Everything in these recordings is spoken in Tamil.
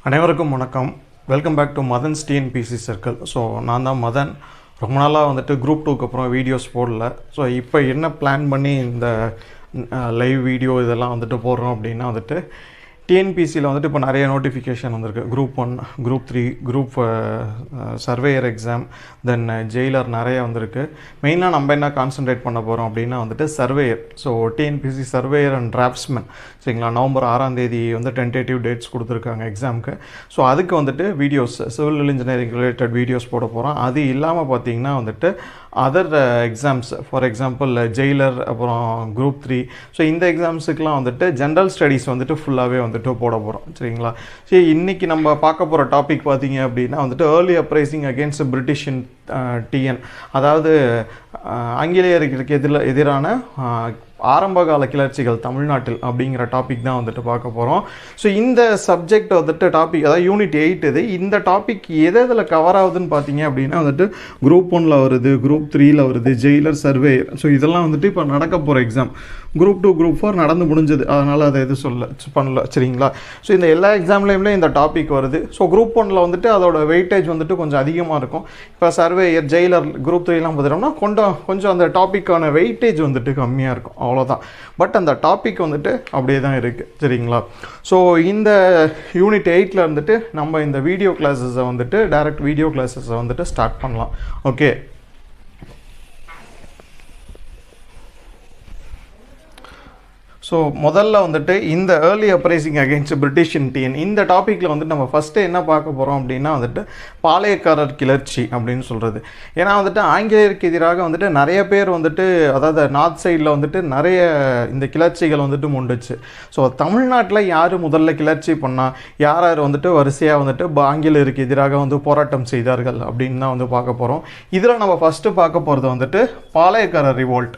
அனைவருக்கும் வணக்கம். Welcome back to Madhan's TNPSC circle. So நான் தான் மதன். ரொம்ப நாளாக வந்துட்டு குரூப் 2க்கு அப்புறம் வீடியோஸ் போடல. ஸோ இப்போ என்ன பிளான் பண்ணி இந்த லைவ் வீடியோ இதெல்லாம் வந்துட்டு போடுறோம் அப்படின்னா வந்துட்டு டிஎன்பிசியில் வந்துட்டு இப்போ நிறைய நோட்டிஃபிகேஷன் வந்திருக்கு. Group 1, group 3, group surveyor exam, then jailer நிறைய வந்திருக்கு. மெயினாக நம்ம என்ன கான்சன்ட்ரேட் பண்ண போகிறோம் அப்படின்னா வந்துட்டு surveyor. So TNPSC surveyor and draftsman, சரிங்களா, நவம்பர் 6ஆம் தேதி வந்து டென்டேட்டிவ் டேட்ஸ் கொடுத்துருக்காங்க எக்ஸாமுக்கு. ஸோ அதுக்கு வந்துட்டு videos, civil engineering related videos போட போகிறோம். அது இல்லாமல் பார்த்திங்கன்னா வந்துட்டு other exams, for example Jailer, அப்புறம் குரூப் 3, ஸோ இந்த எக்ஸாம்ஸுக்கெலாம் வந்துட்டு ஜென்ரல் ஸ்டடீஸ் வந்துட்டு ஃபுல்லாகவே வந்துட்டு போட போகிறோம், சரிங்களா. சரி, இன்றைக்கி நம்ம பார்க்க போகிற டாபிக் பார்த்திங்க அப்படின்னா வந்துட்டு ஏர்லி அப்ரைசிங் அகேன்ஸ்ட் பிரிட்டிஷ் இன் டிஎன், அதாவது ஆங்கிலேயருக்கு எதிரான ஆரம்பகால கிளர்ச்சிகள் தமிழ்நாட்டில் அப்படிங்கிற டாபிக் தான் வந்துட்டு பார்க்க போகிறோம். ஸோ இந்த சப்ஜெக்ட் வந்துட்டு டாபிக், அதாவது யூனிட் 8 இது. இந்த டாபிக் எதில் கவர் ஆகுதுன்னு பார்த்தீங்க அப்படின்னா வந்துட்டு குரூப் 1ல் வருது, குரூப் 3ல் வருது, ஜெயிலர், சர்வேயர். ஸோ இதெல்லாம் வந்துட்டு இப்போ நடக்க போகிற எக்ஸாம். குரூப் 2, குரூப் 4 நடந்து முடிஞ்சது, அதனால் அதை எதுவும் பண்ணல, சரிங்களா. ஸோ இந்த எல்லா எக்ஸாம்லேயுமே இந்த டாபிக் வருது. ஸோ குரூப் 1ல் வந்துட்டு அதோட வெயிட்டேஜ் வந்துட்டு கொஞ்சம் அதிகமாக இருக்கும். இப்போ சர்வேயர், ஜெயிலர், குரூப் 3லாம் பார்த்துட்டோம்னா கொஞ்சம் அந்த டாப்பிக்கான வெயிட்டேஜ் வந்துட்டு கம்மியாக இருக்கும், அவ்வளோதான். பட் அந்த டாபிக் வந்துட்டு அப்படியே தான் இருக்குது, சரிங்களா. ஸோ இந்த யூனிட் 8ல் வந்துட்டு நம்ம இந்த வீடியோ கிளாஸஸை வந்துட்டு டைரக்ட் வீடியோ கிளாஸஸை வந்துட்டு ஸ்டார்ட் பண்ணலாம். ஓகே, ஸோ முதல்ல வந்துட்டு இந்த ஏர்லி அப்ரைசிங் அகேன்ஸ்ட் பிரிட்டிஷ் இன் டிஎன், இந்த டாப்பிக்கில் வந்துட்டு நம்ம ஃபஸ்ட்டு என்ன பார்க்க போகிறோம் அப்படின்னா வந்துட்டு பாளையக்காரர் கிளர்ச்சி அப்படின்னு சொல்கிறது. ஏன்னா வந்துட்டு ஆங்கிலேயருக்கு எதிராக வந்துட்டு நிறைய பேர் வந்துட்டு, அதாவது நார்த் சைடில் வந்துட்டு நிறைய இந்த கிளர்ச்சிகள் வந்துட்டு முண்டுச்சு. ஸோ தமிழ்நாட்டில் யார் முதல்ல கிளர்ச்சி பண்ணால், யார் யார் வந்துட்டு வரிசையாக வந்துட்டு ஆங்கிலேயருக்கு எதிராக வந்து போராட்டம் செய்தார்கள் அப்படின்னு தான் வந்து பார்க்க போகிறோம். இதில் நம்ம ஃபஸ்ட்டு பார்க்க போகிறது வந்துட்டு பாளையக்காரர் ரிவோல்ட்.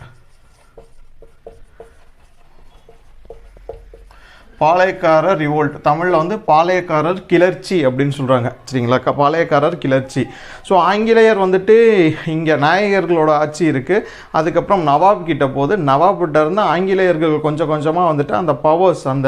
பாளையக்காரர் ரிவோல்ட், தமிழில் வந்து பாளையக்காரர் கிளர்ச்சி அப்படின்னு சொல்கிறாங்க, சரிங்களா. பாளையக்காரர் கிளர்ச்சி. ஸோ ஆங்கிலேயர் வந்துட்டு இங்கே நாயகர்களோட ஆட்சி இருக்குது. அதுக்கப்புறம் நவாப் கிட்ட போது, நவாப்கிட்ட இருந்து ஆங்கிலேயர்கள் கொஞ்சம் கொஞ்சமாக வந்துட்டு அந்த பவர்ஸ், அந்த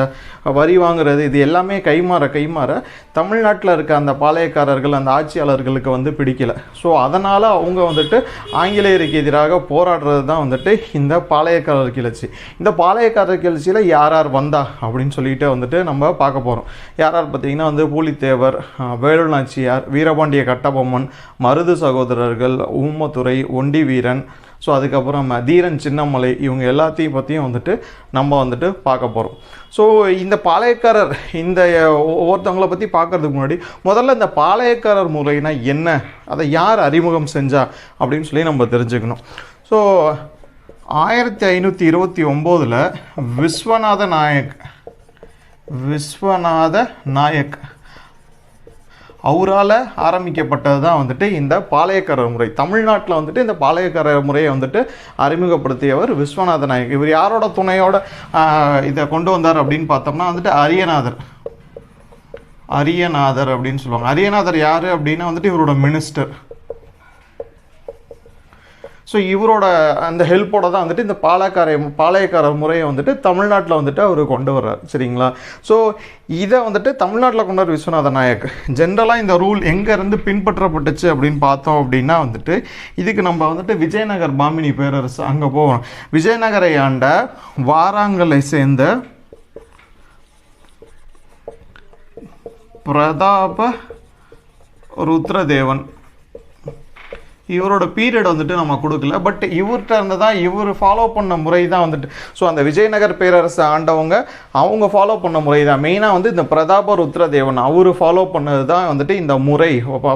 வரி வாங்குறது, இது எல்லாமே கைமாற தமிழ்நாட்டில் இருக்க அந்த பாளையக்காரர்கள், அந்த ஆட்சியாளர்களுக்கு வந்து பிடிக்கல. ஸோ அதனால் அவங்க வந்துட்டு ஆங்கிலேயருக்கு எதிராக போராடுறது தான் வந்துட்டு இந்த பாளையக்காரர் கிளர்ச்சி. இந்த பாளையக்காரர் கிளர்ச்சியில் யார் யார் வந்தா அப்படின்னு சொல்லிட்டு வந்துட்டு நம்ம பார்க்க போகிறோம். யார் பார்த்தீங்கன்னா வந்து பூலித்தேவர், வேலு நாச்சியார், வீரபாண்டிய கட்டபொம்மன், மருது சகோதரர்கள், ஊமத்துறை, ஒண்டி வீரன், ஸோ அதுக்கப்புறம் தீரன் சின்னமலை, இவங்க எல்லாத்தையும் பற்றியும் வந்துட்டு நம்ம வந்துட்டு பார்க்க போகிறோம். ஸோ இந்த பாளையக்காரர், இந்த ஒவ்வொருத்தவங்களை பற்றி பார்க்கறதுக்கு முன்னாடி முதல்ல இந்த பாளையக்காரர் முறைனா என்ன, அதை யார் அறிமுகம் செஞ்சா அப்படின்னு சொல்லி நம்ம தெரிஞ்சுக்கணும். ஸோ 1529 விஸ்வநாத நாயக் அவரால் ஆரம்பிக்கப்பட்டது தான் வந்துட்டு இந்த பாளையக்காரர் முறை. தமிழ்நாட்டில் வந்துட்டு இந்த பாளையக்காரர் முறையை வந்துட்டு அறிமுகப்படுத்தியவர் விஸ்வநாத நாயக். இவர் யாரோட துணையோட இதை கொண்டு வந்தார் அப்படின்னு பார்த்தோம்னா வந்துட்டு அரியநாதர் அப்படின்னு சொல்லுவாங்க. அரியநாதர் யார் அப்படின்னா வந்துட்டு இவரோட மினிஸ்டர். ஸோ இவரோட அந்த ஹெல்ப்போட தான் வந்துட்டு இந்த பாளையக்காரர் முறையை வந்துட்டு தமிழ்நாட்டில் வந்துட்டு அவர் கொண்டு வர்றார், சரிங்களா. ஸோ இதை வந்துட்டு தமிழ்நாட்டில் கொண்டு வர விஸ்வநாத நாயக். ஜென்ரலாக இந்த ரூல் எங்கேருந்து பின்பற்றப்பட்டுச்சு அப்படின்னு பார்த்தோம் அப்படின்னா வந்துட்டு இதுக்கு நம்ம வந்துட்டு விஜயநகர் பாமினி பேரரசு அங்கே போவோம். விஜயநகரை ஆண்ட வாராங்கலை சேர்ந்த பிரதாப ருத்ரதேவன், இவரோட பீரியட் வந்துட்டு நம்ம கொடுக்கல. பட் இவர்கிட்ட இருந்து தான் இவர் ஃபாலோ பண்ண முறை தான் வந்துட்டு, ஸோ அந்த விஜயநகர் பேரரசு ஆண்டவங்க அவங்க ஃபாலோ பண்ண முறை தான் மெயினாக வந்து இந்த பிரதாப ருத்ரதேவன் அவர் ஃபாலோ பண்ணது தான் வந்துட்டு இந்த முறை,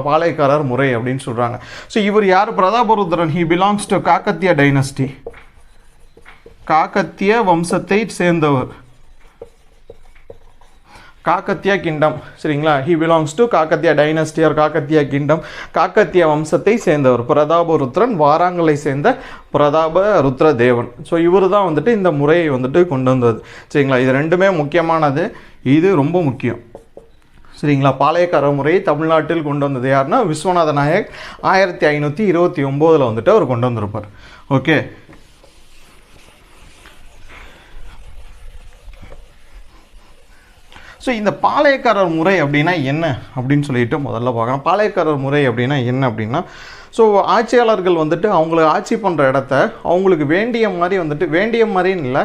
பாளையக்காரர் முறை அப்படின்னு சொல்கிறாங்க. ஸோ இவர் யார்? Prataparudra. He belongs to Kakatiya dynasty, Kakatiya வம்சத்தை சேர்ந்தவர், காக்கத்தியா கிங்டம், சரிங்களா. He belongs to Kakatiya dynasty or Kakatiya kingdom, Kakatiya வம்சத்தை சேர்ந்தவர் பிரதாப ருத்ரன், வாராங்கலை சேர்ந்த பிரதாப ருத்ரதேவன். ஸோ இவர் தான் வந்துட்டு இந்த முறையை வந்துட்டு கொண்டு வந்தது, சரிங்களா. இது ரெண்டுமே முக்கியமானது, இது ரொம்ப முக்கியம், சரிங்களா. பாளையக்கார முறையை தமிழ்நாட்டில் கொண்டு வந்தது யாருன்னா விஸ்வநாத நாயக். 1529 வந்துட்டு அவர் கொண்டு வந்திருப்பார். ஓகே, ஸோ இந்த பாளையக்காரர் முறை அப்படின்னா என்ன அப்படின்னு சொல்லிட்டு முதல்ல பார்க்கலாம். பாளையக்காரர் முறை அப்படின்னா என்ன அப்படின்னா, ஸோ ஆட்சியாளர்கள் வந்துட்டு அவங்களுக்கு ஆட்சி பண்ணுற இடத்த அவங்களுக்கு வேண்டிய மாதிரி வந்துட்டு, வேண்டிய மாதிரின்னு இல்லை,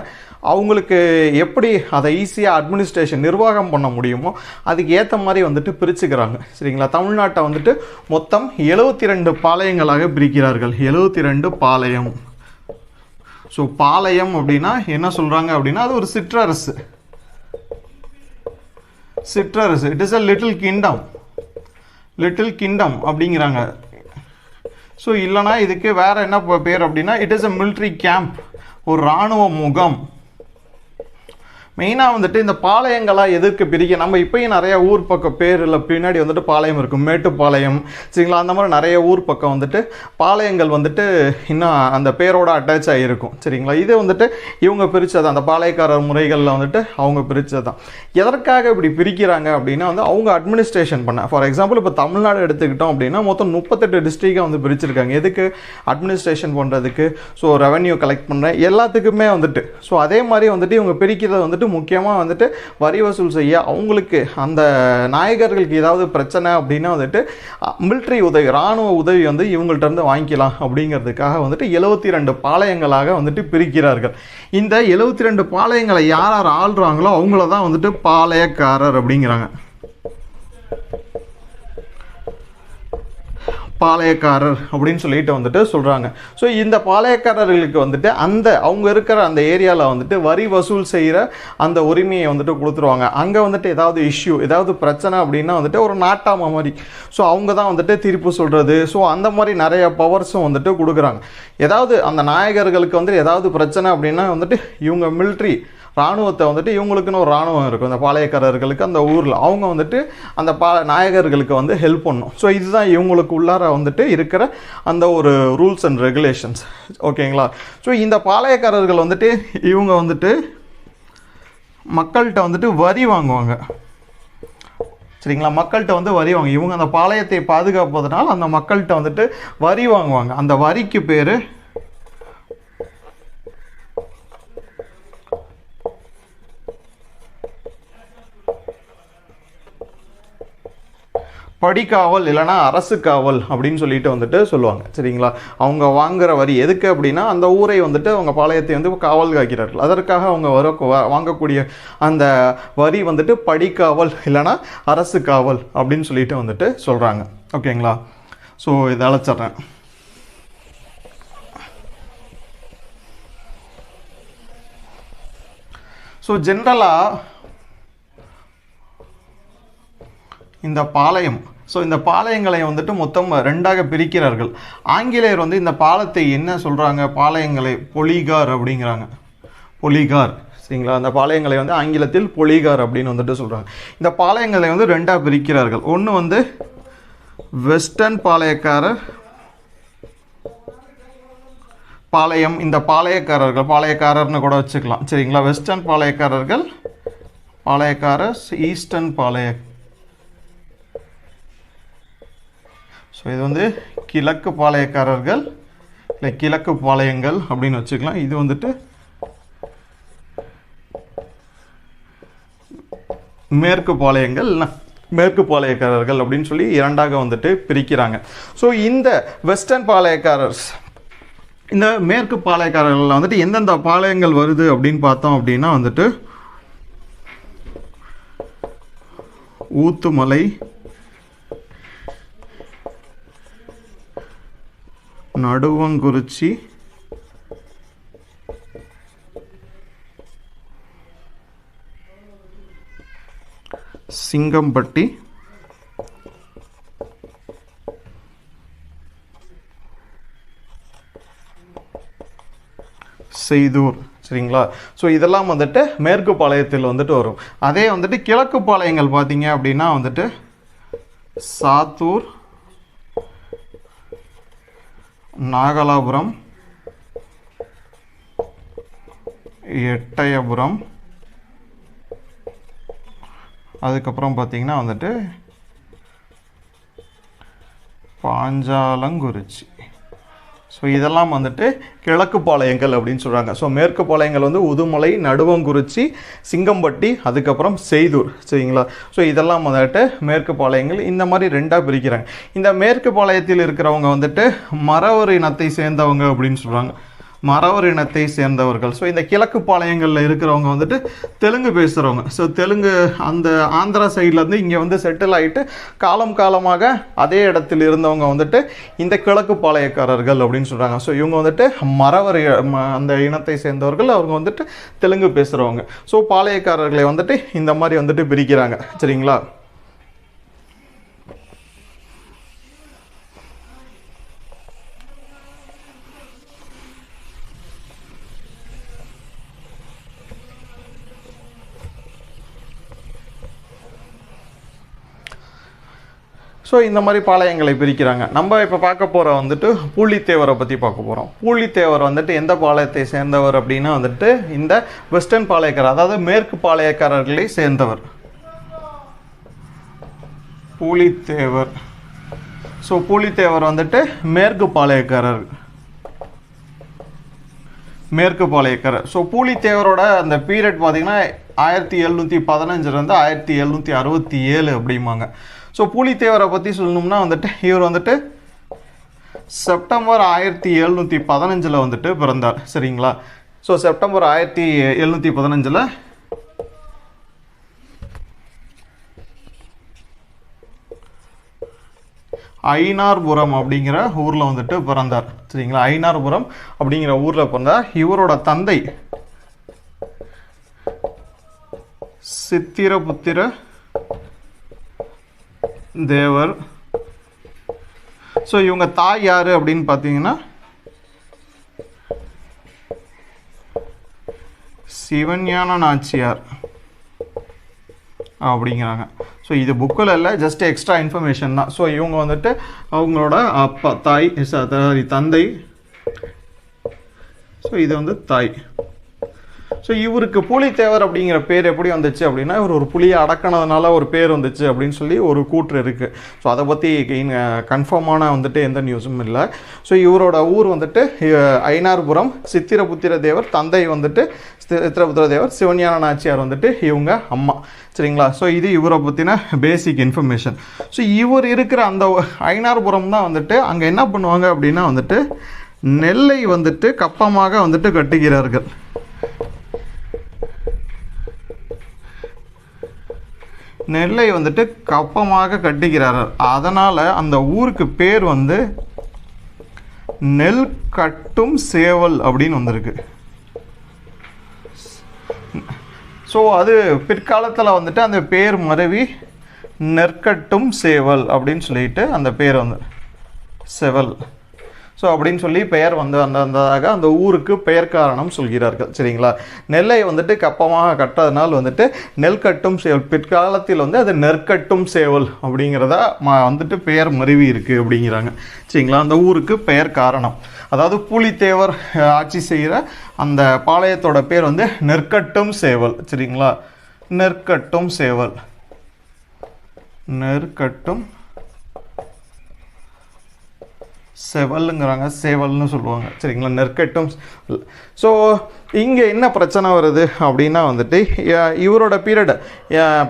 அவங்களுக்கு எப்படி அதை ஈஸியாக அட்மினிஸ்ட்ரேஷன் நிர்வாகம் பண்ண முடியுமோ அதுக்கு ஏற்ற மாதிரி வந்துட்டு பிரிச்சுக்கிறாங்க. சரிங்களா? தமிழ்நாட்டை வந்துட்டு மொத்தம் 72 பாளையங்களாக பிரிக்கிறார்கள். 72 பாளையம். ஸோ பாளையம் அப்படின்னா என்ன சொல்கிறாங்க அப்படின்னா, அது ஒரு சிற்றரசு. சிற்றரசு, it is a little kingdom. Little kingdom அப்படிங்கிறாங்க. ஸோ இல்லைனா இதுக்கு வேறு என்ன பேர் அப்படின்னா, it is a military camp, ஒரு இராணுவ முகாம். மெயினாக வந்துட்டு இந்த பாளையங்களாக எதற்கு பிரிக்க, நம்ம இப்போயும் நிறைய ஊர் பக்கம் பேரில் பின்னாடி வந்துட்டு பாளையம் இருக்கும், மேட்டுப்பாளையம், சரிங்களா? அந்த மாதிரி நிறைய ஊர் பக்கம் வந்துட்டு பாளையங்கள் வந்துட்டு இன்னும் அந்த பேரோட அட்டாச் ஆகிருக்கும். சரிங்களா? இது வந்துட்டு இவங்க பிரித்தது, அந்த பாளையக்காரர் முறைகளில் வந்துட்டு அவங்க பிரித்தது தான். எதற்காக இப்படி பிரிக்கிறாங்க அப்படின்னா வந்து அவங்க அட்மினிஸ்ட்ரேஷன் பண்ண. ஃபார் எக்ஸாம்பிள் இப்போ தமிழ்நாடு எடுத்துக்கிட்டோம் அப்படின்னா மொத்தம் 38 டிஸ்ட்ரிக்டை வந்து பிரிச்சிருக்காங்க. எதுக்கு? அட்மினிஸ்ட்ரேஷன் பண்ணுறதுக்கு, ஸோ ரெவன்யூ கலெக்ட் பண்ணுற எல்லாத்துக்குமே வந்துட்டு. ஸோ அதே மாதிரி வந்துட்டு இவங்க பிரிக்கிறது வந்துட்டு முக்கியமாக வந்துட்டு வரி வசூல் செய்ய, அவங்களுக்கு அந்த நாயகர்களுக்கு ஏதாவது பிரச்சனை அப்படின்னா வந்துட்டு மிலிட்ரி உதவி, இராணுவ உதவி வந்து இவங்கள்ட்ட இருந்து வாங்கிக்கலாம் அப்படிங்கிறதுக்காக வந்துட்டு 72 பாளையங்களாக வந்துட்டு பிரிக்கிறார்கள். இந்த 72 பாளையங்களை யார் யார் ஆள்றாங்களோ அவங்கள தான் வந்துட்டு பாளையக்காரர் அப்படிங்கிறாங்க. பாளையக்காரர் அப்படின்னு சொல்லிட்டு வந்துட்டு சொல்கிறாங்க. ஸோ இந்த பாளையக்காரர்களுக்கு வந்துட்டு அந்த அவங்க இருக்கிற அந்த ஏரியாவில் வந்துட்டு வரி வசூல் செய்கிற அந்த உரிமையை வந்துட்டு கொடுத்துருவாங்க. அங்கே வந்துட்டு ஏதாவது இஷ்யூ, ஏதாவது பிரச்சனை அப்படின்னா வந்துட்டு ஒரு நாட்டாமை மாதிரி, ஸோ அவங்க தான் வந்துட்டு தீர்ப்பு சொல்கிறது. ஸோ அந்த மாதிரி நிறைய பவர்ஸும் வந்துட்டு கொடுக்குறாங்க. ஏதாவது அந்த நாயகர்களுக்கு வந்துட்டு ஏதாவது பிரச்சனை அப்படின்னா வந்துட்டு இவங்க மிலிட்ரி இராணுவத்தை வந்துட்டு, இவங்களுக்குன்னு ஒரு இராணுவம் இருக்கும் இந்த பாளையக்காரர்களுக்கு அந்த ஊரில், அவங்க வந்துட்டு அந்த நாயகர்களுக்கு வந்து ஹெல்ப் பண்ணும். ஸோ இதுதான் இவங்களுக்கு உள்ளார வந்துட்டு இருக்கிற அந்த ஒரு ரூல்ஸ் அண்ட் ரெகுலேஷன்ஸ். ஓகேங்களா? ஸோ இந்த பாளையக்காரர்கள் வந்துட்டு இவங்க வந்துட்டு மக்கள்கிட்ட வந்துட்டு வரி வாங்குவாங்க. சரிங்களா? மக்கள்கிட்ட வந்து வரி வாங்க, இவங்க அந்த பாளையத்தை பாதுகாப்பதனால் அந்த மக்கள்கிட்ட வந்துட்டு வரி வாங்குவாங்க. அந்த வரிக்கு பேர் படிக்காவல் இல்லைனா அரசு காவல் அப்படின்னு சொல்லிட்டு வந்துட்டு சொல்லுவாங்க. சரிங்களா? அவங்க வாங்குகிற வரி எதுக்கு அப்படின்னா அந்த ஊரை வந்துட்டு அவங்க பாளையத்தை வந்து காவல் காக்கிறார்கள். அதற்காக அவங்க வாங்கக்கூடிய அந்த வரி வந்துட்டு படிக்காவல் இல்லைனா அரசு காவல் அப்படின்னு சொல்லிட்டு வந்துட்டு சொல்கிறாங்க. ஓகேங்களா? ஸோ இதை அழைச்சிட்றேன். ஸோ ஜென்ரலாக இந்த பாளையம், ஸோ இந்த பாளையங்களை வந்துட்டு மொத்தம் 2ஆக பிரிக்கிறார்கள். ஆங்கிலேயர் வந்து இந்த பாலத்தை என்ன சொல்கிறாங்க, பாளையங்களை பொலிகார் அப்படிங்கிறாங்க. பொலிகார். சரிங்களா? அந்த பாளையங்களை வந்து ஆங்கிலத்தில் பொலிகார் அப்படின்னு வந்துட்டு சொல்கிறாங்க. இந்த பாளையங்களை வந்து 2ஆக பிரிக்கிறார்கள். ஒன்று வந்து வெஸ்டர்ன் பாளையக்காரர் பாளையம், இந்த பாளையக்காரர்கள், பாளையக்காரர்னு கூட வச்சுக்கலாம். சரிங்களா? வெஸ்டர்ன் பாளையக்காரர்கள், பாளையக்காரர், ஈஸ்டர்ன் ஸோ இது வந்து கிழக்கு பாளையக்காரர்கள் இல்லை கிழக்கு பாளையங்கள் அப்படின்னு வச்சுக்கலாம். இது வந்துட்டு மேற்கு பாளையங்கள், மேற்கு பாளையக்காரர்கள் அப்படின்னு சொல்லி 2ஆக வந்துட்டு பிரிக்கிறாங்க. ஸோ இந்த வெஸ்டர்ன் பாளையக்காரர்ஸ், இந்த மேற்கு பாளையக்காரர்களில் வந்துட்டு எந்தெந்த பாளையங்கள் வருது அப்படின்னு பார்த்தோம் அப்படின்னா வந்துட்டு ஊத்துமலை, நடுவங்குறிச்சி, சிங்கம்பட்டி, செய்தூர். சரிங்களா? ஸோ இதெல்லாம் வந்துட்டு மேற்கு பாளையத்தில் வந்துட்டு வரும். அதே வந்துட்டு கிழக்கு பாளையங்கள் பார்த்தீங்க அப்படின்னா வந்துட்டு சாத்தூர், நாகலாபுரம், எட்டயபுரம், அதுக்கப்புறம் பார்த்தீங்கன்னா வந்துட்டு பாஞ்சாலங்குறிச்சி. ஸோ இதெல்லாம் வந்துட்டு கிழக்கு பாளையங்கள் அப்படின்னு சொல்கிறாங்க. ஸோ மேற்கு பாளையங்கள் வந்து உதுமலை, நடுவங்குறிச்சி, சிங்கம்பட்டி, அதுக்கப்புறம் செய்தூர். சரிங்களா? ஸோ இதெல்லாம் வந்துட்டு மேற்கு பாளையங்கள். இந்த மாதிரி ரெண்டாக பிரிக்கிறாங்க. இந்த மேற்கு பாளையத்தில் இருக்கிறவங்க வந்துட்டு மறவர் இனத்தை சேர்ந்தவங்க அப்படின்னு சொல்கிறாங்க. மறவர் இனத்தை சேர்ந்தவர்கள். ஸோ இந்த கிழக்கு பாளையங்களில் இருக்கிறவங்க வந்துட்டு தெலுங்கு பேசுகிறவங்க. ஸோ தெலுங்கு அந்த ஆந்திரா சைட்லேருந்து இங்கே வந்து செட்டில் ஆகிட்டு காலமாக அதே இடத்தில் இருந்தவங்க வந்துட்டு இந்த கிழக்கு பாளையக்காரர்கள் அப்படின்னு சொல்கிறாங்க. ஸோ இவங்க வந்துட்டு மறவர் அந்த இனத்தை சேர்ந்தவர்கள். அவங்க வந்துட்டு தெலுங்கு பேசுகிறவங்க. ஸோ பாளையக்காரர்களை வந்துட்டு இந்த மாதிரி வந்துட்டு பிரிக்கிறாங்க. சரிங்களா? ஸோ இந்த மாதிரி பாளையங்களை பிரிக்கிறாங்க. நம்ம இப்போ பார்க்க போகிற வந்துட்டு பூலித்தேவரை பற்றி பார்க்க போகிறோம். பூலித்தேவர் வந்துட்டு எந்த பாளையத்தை சேர்ந்தவர் அப்படின்னா வந்துட்டு இந்த வெஸ்டர்ன் பாளையக்காரர், அதாவது மேற்கு பாளையக்காரர்களை சேர்ந்தவர் பூலித்தேவர். ஸோ பூலித்தேவர் வந்துட்டு மேற்கு பாளையக்காரர். ஸோ பூலித்தேவரோட அந்த பீரியட் பார்த்திங்கன்னா 1715 1767 அப்படிம்பாங்க. ஸோ பூலித்தேவரை பற்றி சொல்லணும்னா வந்துட்டு இவர் வந்துட்டு செப்டம்பர் 1715 வந்துட்டு பிறந்தார். சரிங்களா? ஸோ செப்டம்பர் 1715 ஐனார்புரம் அப்படிங்கிற ஊரில் வந்துட்டு பிறந்தார். சரிங்களா? ஐனார்புரம் அப்படிங்கிற ஊரில் பிறந்தார். இவரோட தந்தை சித்திரபுத்திர தேவர். ஸோ இவங்க தாய் யார் அப்படின்னு பார்த்தீங்கன்னா சிவஞான நாச்சியார் அப்படிங்கிறாங்க. ஸோ இது புக்கில் இல்லை, ஜஸ்ட் எக்ஸ்ட்ரா இன்ஃபர்மேஷன் தான். ஸோ இவங்க வந்துட்டு அவங்களோட அப்பா தந்தை. ஸோ இது வந்து தாய். ஸோ இவருக்கு பூலித்தேவர் அப்படிங்கிற பேர் எப்படி வந்துச்சு அப்படின்னா, இவர் ஒரு புலியை அடக்கினதுனால ஒரு பேர் வந்துச்சு அப்படின்னு சொல்லி ஒரு கூற்று இருக்குது. ஸோ அதை பற்றி கன்ஃபார்மான வந்துட்டு எந்த நியூஸும் இல்லை. ஸோ இவரோட ஊர் வந்துட்டு ஐனார்புரம். சித்திரபுத்திர தேவர் தந்தை வந்துட்டு சித்திரபுத்திர தேவர், சிவஞான நாச்சியார் வந்துட்டு இவங்க அம்மா. சரிங்களா? ஸோ இது இவரை பற்றின பேசிக் இன்ஃபர்மேஷன். ஸோ இவர் இருக்கிற அந்த ஐனார்புரம் தான் வந்துட்டு அங்கே என்ன பண்ணுவாங்க அப்படின்னா வந்துட்டு நெல்லை வந்துட்டு கப்பமாக வந்துட்டு கட்டுகிறார்கள். நெல்லை வந்துட்டு கப்பமாக கட்டுகிறார்கள். அதனால் அந்த ஊருக்கு பேர் வந்து நெல் கட்டும் சேவல் அப்படின்னு வந்திருக்கு. ஸோ அது பிற்காலத்தில் வந்துட்டு அந்த பேர் மருவி நெற்கட்டும் சேவல் அப்படின்னு சொல்லிட்டு அந்த பேர் வந்து செவல். ஸோ அப்படின்னு சொல்லி பெயர் வந்து வந்ததாக அந்த ஊருக்கு பெயர் காரணம் சொல்கிறார்கள். சரிங்களா? நெல்லை வந்துட்டு கப்பமாக கட்டதுனால் வந்துட்டு நெல் கட்டும் சேவல், பிற்காலத்தில் வந்து அது நெற்கட்டும் சேவல் அப்படிங்கிறதா வந்துட்டு பெயர் மருவி இருக்குது அப்படிங்கிறாங்க. சரிங்களா? அந்த ஊருக்கு பெயர் காரணம், அதாவது பூலித்தேவர் ஆட்சி செய்கிற அந்த பாளையத்தோட பேர் வந்து நெற்கட்டும் சேவல். சரிங்களா? நெற்கட்டும் சேவல், நெற்கட்டும் செவலுங்கிறாங்க, சேவல்னு சொல்லுவாங்க. சரிங்களா? நெற்கட்டும். ஸோ இங்கே என்ன பிரச்சனை வருது அப்படின்னா வந்துட்டு இவரோட பீரியட்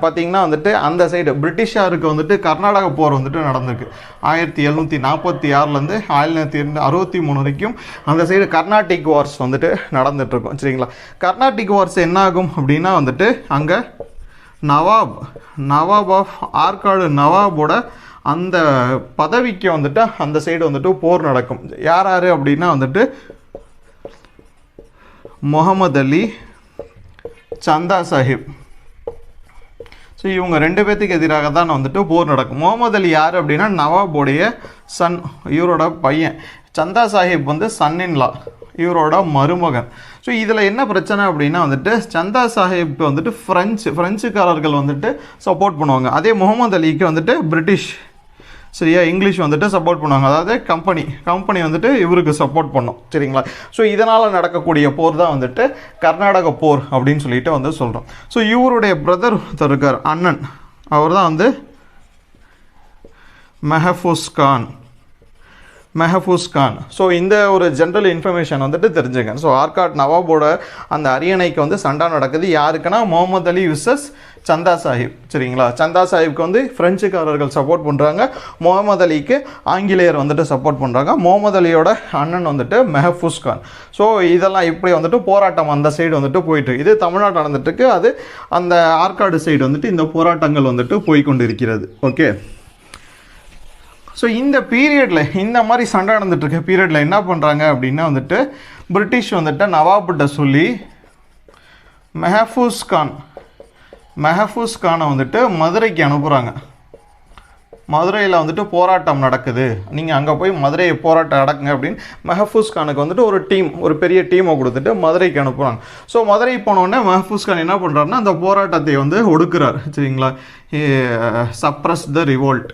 பார்த்திங்கன்னா வந்துட்டு அந்த சைடு பிரிட்டிஷாருக்கு வந்துட்டு கர்நாடக போர் வந்துட்டு நடந்திருக்கு. 1746 1763 வரைக்கும் அந்த சைடு கர்நாடிக் வார்ஸ் வந்துட்டு நடந்துகிட்ருக்கும். சரிங்களா? கர்நாடிக் வார்ஸ் என்ன ஆகும் அப்படின்னா வந்துட்டு அங்கே நவாப் ஆஃப் ஆற்காடு நவாபோட அந்த பதவிக்கு வந்துட்டு அந்த சைடு வந்துட்டு போர் நடக்கும். யார் அப்படின்னா வந்துட்டு முகமது அலி, சந்தா சாஹிப். ஸோ இவங்க ரெண்டு பேர்த்துக்கு எதிராக தான் வந்துட்டு போர் நடக்கும். முகமது அலி யார் அப்படின்னா நவாபோடைய சன், இவரோட பையன். சந்தா சாஹிப் வந்து சன்னின்லா, இவரோட மருமகன். ஸோ இதில் என்ன பிரச்சனை அப்படின்னா வந்துட்டு சந்தா சாஹிப்க்கு வந்துட்டு ஃப்ரெஞ்சுக்காரர்கள் வந்துட்டு சப்போர்ட் பண்ணுவாங்க. அதே முகமது அலிக்கு வந்துட்டு பிரிட்டிஷ், சரியா, இங்கிலீஷ் வந்துட்டு சப்போர்ட் பண்ணுவாங்க. அதாவது கம்பெனி வந்துட்டு இவருக்கு சப்போர்ட் பண்ணும். சரிங்களா? ஸோ இதனால் நடக்கக்கூடிய போர் தான் வந்துட்டு கர்நாடக போர் அப்படின்னு சொல்லிட்டு வந்து சொல்கிறோம். ஸோ இவருடைய பிரதர் இருக்கார், அண்ணன், அவர் தான் வந்து மெஹஃபூஸ் கான். மெஹஃபூஸ் கான். ஸோ இந்த ஒரு ஜென்ரல் இன்ஃபர்மேஷன் வந்துட்டு தெரிஞ்சுங்க. ஸோ ஆர்காட் நவாபோட அந்த அரியணைக்கு வந்து சண்டை நடக்குது. யாருக்குன்னா முகமது அலி விசஸ் சந்தா சாஹிப். சரிங்களா, சந்தா சாஹிப்க்கு வந்து பிரெஞ்சுக்காரர்கள் சப்போர்ட் பண்ணுறாங்க, முகமது அலிக்கு ஆங்கிலேயர் வந்துட்டு சப்போர்ட் பண்ணுறாங்க. முகமது அலியோட அண்ணன் வந்துட்டு மெஹஃபூஸ் கான். ஸோ இதெல்லாம் இப்படி வந்துட்டு போராட்டம் அந்த சைடு வந்துட்டு போயிட்டு இது தமிழ்நாடு நடந்துட்டுருக்கு. அது அந்த ஆற்காடு சைடு வந்துட்டு இந்த போராட்டங்கள் வந்துட்டு போய்கொண்டு இருக்கிறது. ஓகே, ஸோ இந்த பீரியடில் இந்த மாதிரி சண்டை நடந்துட்டுருக்க பீரியடில் என்ன பண்ணுறாங்க அப்படின்னா வந்துட்டு பிரிட்டிஷ் வந்துட்டு நவாப்கிட்ட சொல்லி மெஹஃபூஸ் கானை வந்துட்டு மதுரைக்கு அனுப்புகிறாங்க. மதுரையில் வந்துட்டு போராட்டம் நடக்குது, நீங்கள் அங்கே போய் மதுரையை போராட்டம் நடக்குங்க அப்படின்னு மெஹஃபூஸ் கானுக்கு வந்துட்டு ஒரு பெரிய டீமை கொடுத்துட்டு மதுரைக்கு அனுப்புகிறாங்க. ஸோ மதுரை போனோடனே மெஹஃபூஸ் கான் என்ன பண்ணுறாருன்னா அந்த போராட்டத்தை வந்து ஒடுக்குறார். சரிங்களா, சப்ரஸ் த ரிவோல்ட்,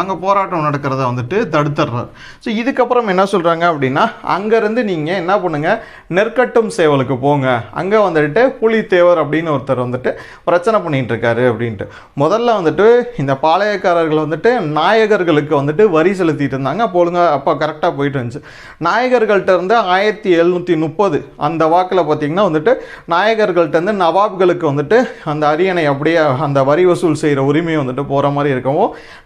அங்கே போராட்டம் நடக்கிறத வந்துட்டு தடுத்துடுறார். ஸோ இதுக்கப்புறம் என்ன சொல்கிறாங்க அப்படின்னா அங்கேருந்து நீங்கள் என்ன பண்ணுங்கள், நெற்கட்டும் சேவலுக்கு போங்க, அங்கே வந்துட்டு புலித்தேவர் அப்படின்னு ஒருத்தர் வந்துட்டு பிரச்சனை பண்ணிகிட்டு இருக்காரு அப்படின்ட்டு. முதல்ல வந்துட்டு இந்த பாளையக்காரர்கள் வந்துட்டு நாயகர்களுக்கு வந்துட்டு வரி செலுத்திட்டு இருந்தாங்க. அப்போ கரெக்டாக போயிட்டு இருந்துச்சு. நாயகர்கள்ட்ட இருந்து 1730 அந்த வாக்கில் பார்த்திங்கன்னா வந்துட்டு நாயகர்கள்ட்டேருந்து நவாப்களுக்கு வந்துட்டு அந்த அரியணை அப்படியே அந்த வரி வசூல் செய்கிற உரிமையை வந்துட்டு போகிற மாதிரி இருக்கும்.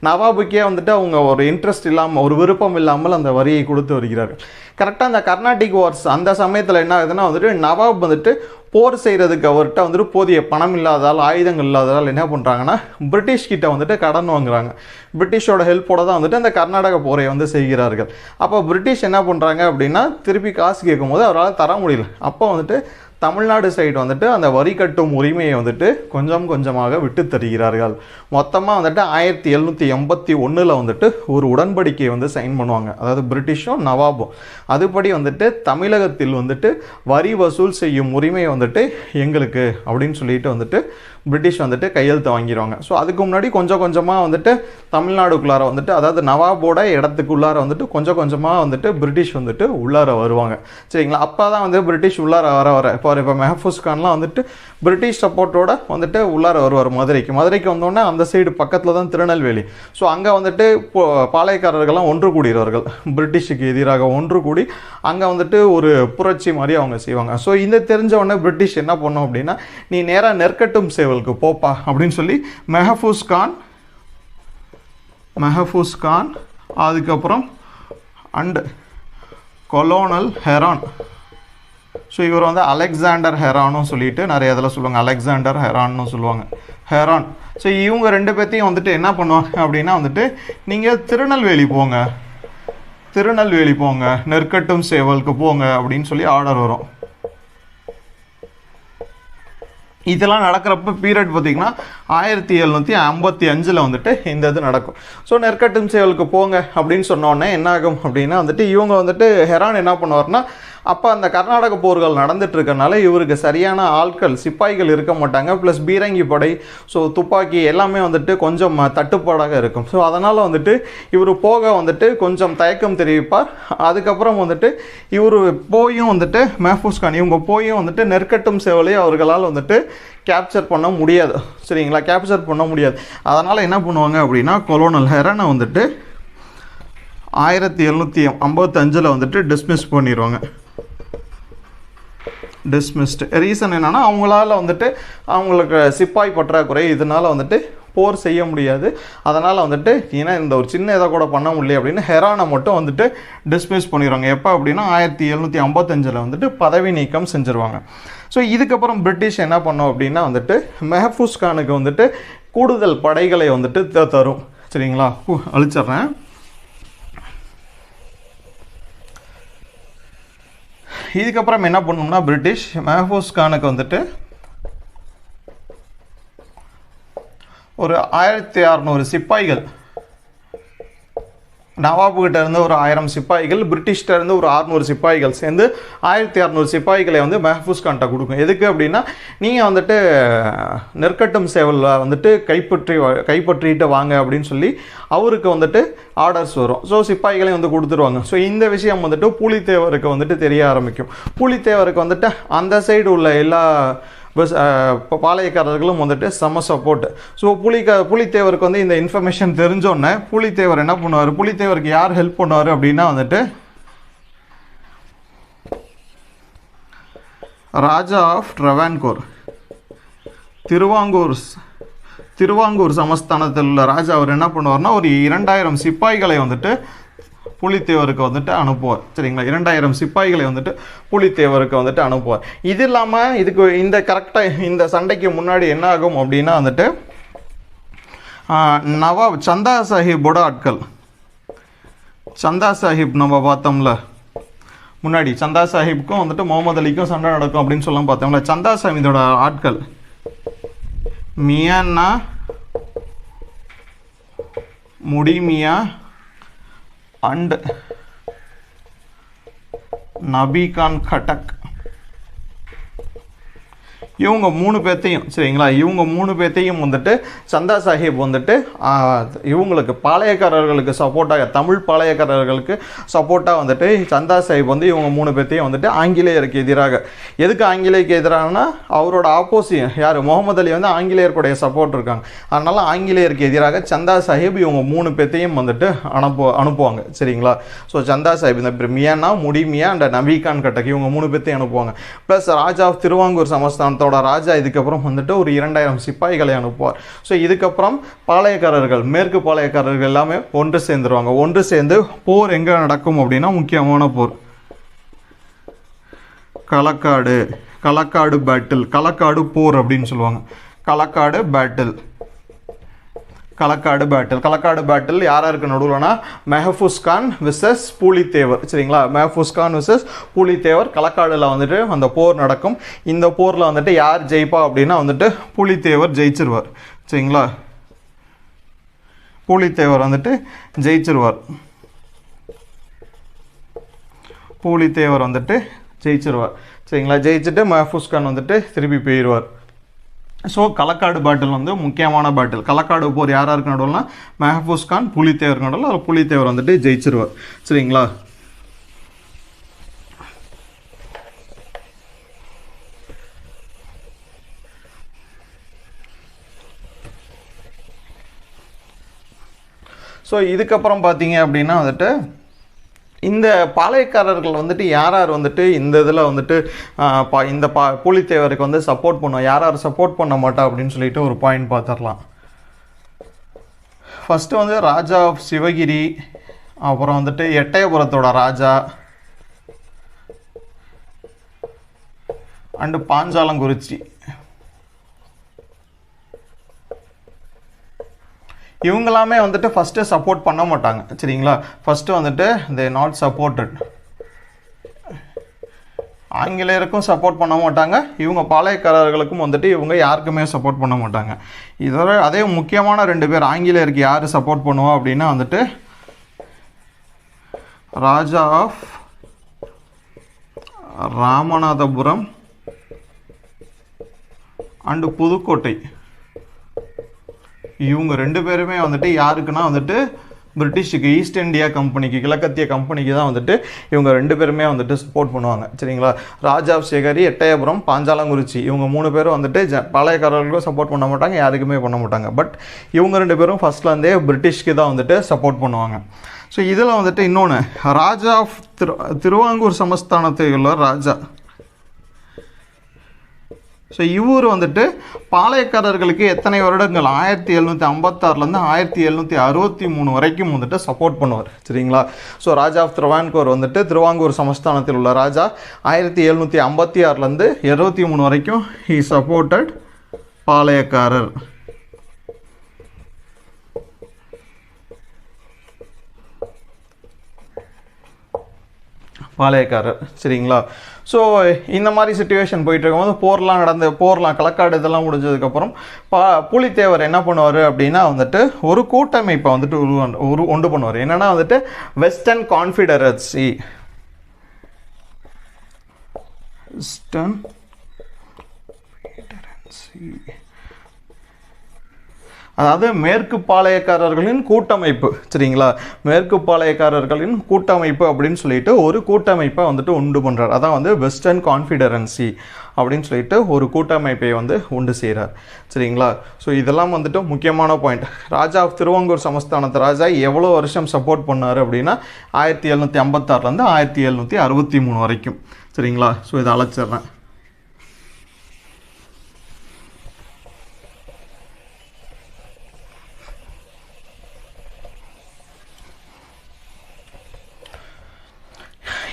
நவாபுக்கே வந்துட்டு அவங்க ஒரு இன்ட்ரெஸ்ட் இல்லாமல், ஒரு விருப்பம் இல்லாமல் அந்த வரியை கொடுத்து வருகிறார்கள். கரெக்டாக அந்த கர்நாடிக் வார்ஸ் அந்த சமயத்தில் என்ன ஆகுதுன்னா வந்துட்டு நவாப் வந்துட்டு போர் செய்கிறதுக்கு அவர்கிட்ட வந்துட்டு போதிய பணம் இல்லாததால், ஆயுதங்கள் இல்லாததால் என்ன பண்ணுறாங்கன்னா பிரிட்டிஷ்கிட்ட வந்துட்டு கடன் வாங்குறாங்க. பிரிட்டிஷோட ஹெல்ப்போட தான் வந்துட்டு அந்த கர்நாடக போரை வந்து செய்கிறார்கள். அப்போ பிரிட்டிஷ் என்ன பண்ணுறாங்க அப்படின்னா திருப்பி காசு கேட்கும்போது அவரால் தர முடியல. அப்போ வந்துட்டு தமிழ்நாடு சைடு வந்துட்டு அந்த வரி கட்டும் உரிமையை வந்துட்டு கொஞ்சம் கொஞ்சமாக விட்டு தருகிறார்கள். மொத்தமாக வந்துட்டு 1781 வந்துட்டு ஒரு உடன்படிக்கையை வந்து சைன் பண்ணுவாங்க, அதாவது பிரிட்டிஷும் நவாபும். அதுபடி வந்துட்டு தமிழகத்தில் வந்துட்டு வரி வசூல் செய்யும் உரிமையை வந்துட்டு எங்களுக்கு அப்படின்னு சொல்லிட்டு வந்துட்டு பிரிட்டிஷ் வந்துட்டு கையெழுத்து வாங்கிடுவாங்க. ஸோ அதுக்கு முன்னாடி கொஞ்சம் கொஞ்சமாக வந்துட்டு தமிழ்நாடுக்குள்ளார வந்துட்டு, அதாவது நவாபோட இடத்துக்குள்ளார வந்துட்டு கொஞ்சம் கொஞ்சமாக வந்துட்டு பிரிட்டிஷ் வந்துட்டு உள்ளார வருவாங்க. சரிங்களா, அப்போ தான் வந்து பிரிட்டிஷ் உள்ளார வர இப்போ மெஹஃபூஸ் கான்லாம் வந்துட்டு பிரிட்டிஷ் சப்போர்ட்டோட வந்துட்டு உள்ளார வருவார் மதுரைக்கு வந்தோடனே அந்த சைடு பக்கத்தில் தான் திருநெல்வேலி. ஸோ அங்கே வந்துட்டு பாளையக்காரர்கள்லாம் ஒன்று கூடுகிறார்கள், பிரிட்டிஷுக்கு எதிராக ஒன்று கூடி அங்கே வந்துட்டு ஒரு புரட்சி மாதிரி அவங்க செய்வாங்க. ஸோ இந்த தெரிஞ்ச உடனே பிரிட்டிஷ் என்ன பண்ணோம் அப்படின்னா, நீ நேராக நெற்கட்டும் சேவலுக்கு போப்பா அப்படின்னு சொல்லி மெஹஃபூஸ் கான் அதுக்கப்புறம் அண்ட் கொலோனல் ஹெரான். ஸோ இவர் வந்து அலெக்சாண்டர் ஹெரானும் சொல்லிட்டு நிறைய இதில் சொல்லுவாங்க, அலெக்சாண்டர் ஹெரான்னு சொல்லுவாங்க, ஹெரான். ஸோ இவங்க ரெண்டு பேர்த்தையும் வந்துட்டு என்ன பண்ணுவாங்க அப்படின்னா வந்துட்டு நீங்கள் திருநெல்வேலி போங்க, நெற்கட்டும் சேவலுக்கு போங்க அப்படின்னு சொல்லி ஆர்டர் வரும். இதெல்லாம் நடக்கிறப்ப பீரியட் பார்த்திங்கன்னா 1755 வந்துட்டு இந்த இது நடக்கும். ஸோ நெற்கட்டும் சேவலுக்கு போங்க அப்படின்னு சொன்னோடனே என்ன ஆகும் அப்படின்னா வந்துட்டு இவங்க வந்துட்டு ஹெரான் என்ன பண்ணுவார்னா, அப்போ அந்த கர்நாடக போர்கள் நடந்துட்டு இருக்கனால இவருக்கு சரியான ஆட்கள், சிப்பாய்கள் இருக்க மாட்டாங்க. ப்ளஸ் பீரங்கி படை, ஸோ துப்பாக்கி எல்லாமே வந்துட்டு கொஞ்சம் தட்டுப்பாடாக இருக்கும். ஸோ அதனால் வந்துட்டு இவர் போக வந்துட்டு கொஞ்சம் தயக்கம் தெரிவிப்பார். அதுக்கப்புறம் வந்துட்டு இவர் போயும் வந்துட்டு மெஹஃபூஸ் கான் இவங்க போயும் வந்துட்டு நெற்கட்டும் சேவலை அவர்களால் வந்துட்டு கேப்சர் பண்ண முடியாது. சரிங்களா, கேப்சர் பண்ண முடியாது. அதனால் என்ன பண்ணுவாங்க அப்படின்னா கொலோனல் ஹெரானை வந்துட்டு 1755 வந்துட்டு டிஸ்மிஸ் பண்ணிடுவாங்க. டிஸ்மிஸ்டு. ரீசன் என்னென்னா அவங்களால வந்துட்டு அவங்களுக்கு சிப்பாய் பற்றாக்குறை, இதனால் வந்துட்டு போர் செய்ய முடியாது. அதனால் வந்துட்டு ஏன்னா இந்த ஒரு சின்ன இதை கூட பண்ண முடியல அப்படின்னு ஹெரானை மட்டும் வந்துட்டு டிஸ்மிஸ் பண்ணிடுவாங்க. எப்போ அப்படின்னா 1755 வந்துட்டு பதவி நீக்கம் செஞ்சுருவாங்க. ஸோ இதுக்கப்புறம் பிரிட்டிஷ் என்ன பண்ணோம் அப்படின்னா வந்துட்டு மெஹஃபூஸ் கானுக்கு வந்துட்டு கூடுதல் படைகளை வந்துட்டு தரும். சரிங்களா, அழிச்சிட்றேன். இதுக்கப்புறம் என்ன பண்ணணும்னா பிரிட்டிஷ் மெஹஃபூஸ் கானுக்கு வந்துட்டு ஒரு 1600 சிப்பாய்கள், நவாபுகிட்ட இருந்து ஒரு 1000 சிப்பாய்கள், பிரிட்டிஷ்ட இருந்து ஒரு 600 சிப்பாய்கள் சேர்ந்து 1600 சிப்பாய்களை வந்து மெஹஃபூஸ் கான்ட்ட கொடுக்கும். எதுக்கு அப்படின்னா நீங்கள் வந்துட்டு நெற்கட்டும் சேவலில் வந்துட்டு கைப்பற்றிட்டு வாங்க அப்படின்னு சொல்லி அவருக்கு வந்துட்டு ஆர்டர்ஸ் வரும். ஸோ சிப்பாய்களையும் வந்து கொடுத்துருவாங்க. ஸோ இந்த விஷயம் வந்துட்டு பூலித்தேவருக்கு வந்துட்டு தெரிய ஆரம்பிக்கும். பூலித்தேவருக்கு வந்துட்டு அந்த சைடு உள்ள எல்லா பஸ் இப்போ பாளையக்காரர்களும் வந்துட்டு செம சப்போர்ட். ஸோ புலித்தேவருக்கு வந்து இந்த இன்ஃபர்மேஷன் தெரிஞ்சோடனே புலித்தேவர் என்ன பண்ணுவார், புலித்தேவருக்கு யார் ஹெல்ப் பண்ணுவார் அப்படின்னா வந்துட்டு ராஜா ஆஃப் ட்ரவான்கோர், திருவாங்கூர் சமஸ்தானத்தில் உள்ள ராஜா அவர் என்ன பண்ணுவார்னா ஒரு 2000 சிப்பாய்களை வந்துட்டு புலித்தேவருக்கு வந்துட்டு அனுப்புவார். சரிங்களா, 2000 சிப்பாய்களை வந்துட்டு புலித்தேவருக்கு வந்துட்டு அனுப்புவார். இது இல்லாமல் இதுக்கு இந்த கரெக்டாக இந்த சண்டைக்கு முன்னாடி என்ன ஆகும் அப்படின்னா வந்துட்டு நவாப் சந்தா சாஹிப்போட ஆட்கள், சந்தா சாஹிப் நம்ம பார்த்தோம்ல முன்னாடி, சந்தா சாஹிப்புக்கும் வந்துட்டு முகமது அலிக்கும் சண்டை நடக்கும் அப்படின்னு சொல்லலாம் பார்த்தோம்ல. சந்தா சாஹிப்போட ஆட்கள் மியான்னா முடிமியா அண்ட் நபிகான் கட்டக், இவங்க 3 பேர்த்தையும் சரிங்களா, இவங்க 3 பேர்த்தையும் வந்துட்டு சந்தா சாஹிப் வந்துட்டு இவங்களுக்கு பாளையக்காரர்களுக்கு சப்போர்ட்டாக, தமிழ் பாளையக்காரர்களுக்கு சப்போர்ட்டாக வந்துட்டு சந்தா சாஹிப் வந்து இவங்க 3 பேர்த்தையும் வந்துட்டு ஆங்கிலேயருக்கு எதிராக, எதுக்கு ஆங்கிலேயருக்கு எதிராகனா அவரோட ஆப்போசிட் யார் முகமது அலி வந்து ஆங்கிலேயருடைய சப்போர்ட் இருக்காங்க, அதனால் ஆங்கிலேயருக்கு எதிராக சந்தா சாஹிப் இவங்க 3 பேர்த்தையும் வந்துட்டு அனுப்புவாங்க. சரிங்களா, ஸோ சந்தா சாஹிப் இந்த மியானா முடிமியா அண்ட் நபிகான் கட்டக் இவங்க 3 பேர்த்தையும் அனுப்புவாங்க. ப்ளஸ் ராஜா ஆஃப் திருவாங்கூர் சமஸ்தானத்தோட ராஜா இதுக்கப்புறம் வந்துட்டு ஒரு 2000 சிப்பாய்களை அனுப்புவார். ஸோ இதுக்கப்புறம் பாளையக்காரர்கள், மேற்கு பாளையக்காரர்கள் எல்லாமே ஒன்று சேர்ந்துருவாங்க. ஒன்று சேர்ந்து போர் எங்கே நடக்கும் அப்படின்னா முக்கியமான போர் களக்காடு பேட்டில், களக்காடு போர் அப்படின்னு சொல்லுவாங்க. களக்காடு பேட்டில் யாருக்கு நடுவில்னா மெஹஃபூஸ் கான் விசஸ் புலித்தேவர். சரிங்களா, மெஹஃபூஸ் கான் விசஸ் புலித்தேவர் களக்காடில் வந்துட்டு அந்த போர் நடக்கும். இந்த போரில் வந்துட்டு யார் ஜெயிப்பா அப்படின்னா வந்துட்டு புலித்தேவர் ஜெயிச்சிருவார். சரிங்களா, புலித்தேவர் வந்துட்டு ஜெயிச்சிருவார். சரிங்களா, ஜெயிச்சுட்டு மெஹஃபூஸ் கான் வந்துட்டு திருப்பி போயிடுவார். ஸோ களக்காடு பேட்டில் வந்து முக்கியமான பேட்டில். களக்காடு போர் யாருக்கு நடுவில்னா மெஹஃபூஸ் கான் புலித்தேவர் நடுவில், அவர் புலித்தேவர் வந்துட்டு ஜெயிச்சிருவார். சரிங்களா, ஸோ இதுக்கப்புறம் பார்த்தீங்க அப்படின்னா வந்துட்டு இந்த பாளையக்காரர்கள் வந்துட்டு யார் வந்துட்டு இந்த இதில் வந்துட்டு இந்த புலித்தேவருக்கு வந்து சப்போர்ட் பண்ணுவோம், யார் சப்போர்ட் பண்ண மாட்டா அப்படின்னு சொல்லிட்டு ஒரு பாயிண்ட் பார்த்துடலாம். ஃபஸ்ட்டு வந்து ராஜா ஆஃப் சிவகிரி, அப்புறம் வந்துட்டு எட்டயபுரத்தோட ராஜா அண்டு பாஞ்சாலங்குறிச்சி, இவங்களாமே வந்துட்டு ஃபஸ்ட்டு சப்போர்ட் பண்ண மாட்டாங்க. சரிங்களா, ஃபஸ்ட்டு வந்துட்டு தே நாட் சப்போர்ட்டட், ஆங்கிலேயருக்கும் சப்போர்ட் பண்ண மாட்டாங்க, இவங்க பாளையக்காரர்களுக்கும் வந்துட்டு இவங்க யாருக்குமே சப்போர்ட் பண்ண மாட்டாங்க. இதோட அதே முக்கியமான 2 பேர் ஆங்கிலேயருக்கு யார் சப்போர்ட் பண்ணுவா அப்படின்னா வந்துட்டு ராஜா ஆஃப் ராமநாதபுரம் அண்டு புதுக்கோட்டை, இவங்க 2 பேருமே வந்துட்டு யாருக்குன்னா வந்துட்டு பிரிட்டிஷுக்கு, ஈஸ்ட் இந்தியா கம்பெனிக்கு, கிழக்கத்திய கம்பெனிக்கு தான் வந்துட்டு இவங்க 2 பேருமே வந்துட்டு சப்போர்ட் பண்ணுவாங்க. சரிங்களா, ராஜா ஆஃப் சிவகிரி, எட்டயபுரம், பாஞ்சாலங்குறிச்சி இவங்க 3 பேரும் வந்துட்டு பாளையக்காரர்களுக்கும் சப்போர்ட் பண்ண மாட்டாங்க, யாருக்குமே பண்ண மாட்டாங்க. பட் இவங்க 2 பேரும் ஃபஸ்ட்லேருந்தே பிரிட்டிஷ்க்கு தான் வந்துட்டு சப்போர்ட் பண்ணுவாங்க. ஸோ இதில் வந்துட்டு இன்னொன்று ராஜா ஆஃப் திருவாங்கூர் சமஸ்தானத்தில் உள்ள ராஜா, ஸோ இவர் வந்துட்டு பாளையக்காரர்களுக்கு எத்தனை வருடங்கள் 1756லேருந்து 1763 வரைக்கும் வந்துட்டு சப்போர்ட் பண்ணுவார். சரிங்களா, ஸோ ராஜா ஆஃப் ட்ரவான்கோர் வந்துட்டு திருவாங்கூர் சமஸ்தானத்தில் உள்ள ராஜா 1756லேருந்து 73 வரைக்கும் ஹி சப்போர்ட்டட் பாளையக்காரர். சரிங்களா, ஸோ இந்த மாதிரி சிச்சுவேஷன் போயிட்டு இருக்கும்போது போர்லாம் களக்காடு இதெல்லாம் முடிஞ்சதுக்கப்புறம் புலித்தேவர் என்ன பண்ணுவார் அப்படின்னா வந்துட்டு ஒரு கூட்டமைப்பை வந்துட்டு உண்டு பண்ணுவார். என்னென்னா வந்துட்டு வெஸ்டர்ன் கான்ஃபெடரசி, அதாவது மேற்கு பாளையக்காரர்களின் கூட்டமைப்பு, சரிங்களா, மேற்கு பாளையக்காரர்களின் கூட்டமைப்பு அப்படின்னு சொல்லிட்டு ஒரு கூட்டமைப்பை வந்துட்டு உண்டு பண்ணுறார். அதான் வந்து வெஸ்டர்ன் கான்ஃபிடரன்சி அப்படின்னு சொல்லிட்டு ஒரு கூட்டமைப்பை வந்து உண்டு செய்கிறார், சரிங்களா. ஸோ இதெல்லாம் வந்துட்டு முக்கியமான பாயிண்ட். ராஜா ஆஃப் திருவாங்கூர் சமஸ்தானத்து ராஜா எவ்வளோ வருஷம் சப்போர்ட் பண்ணார் அப்படின்னா 1756 1763 வரைக்கும், சரிங்களா. ஸோ இதை அழைச்சிட்றேன்.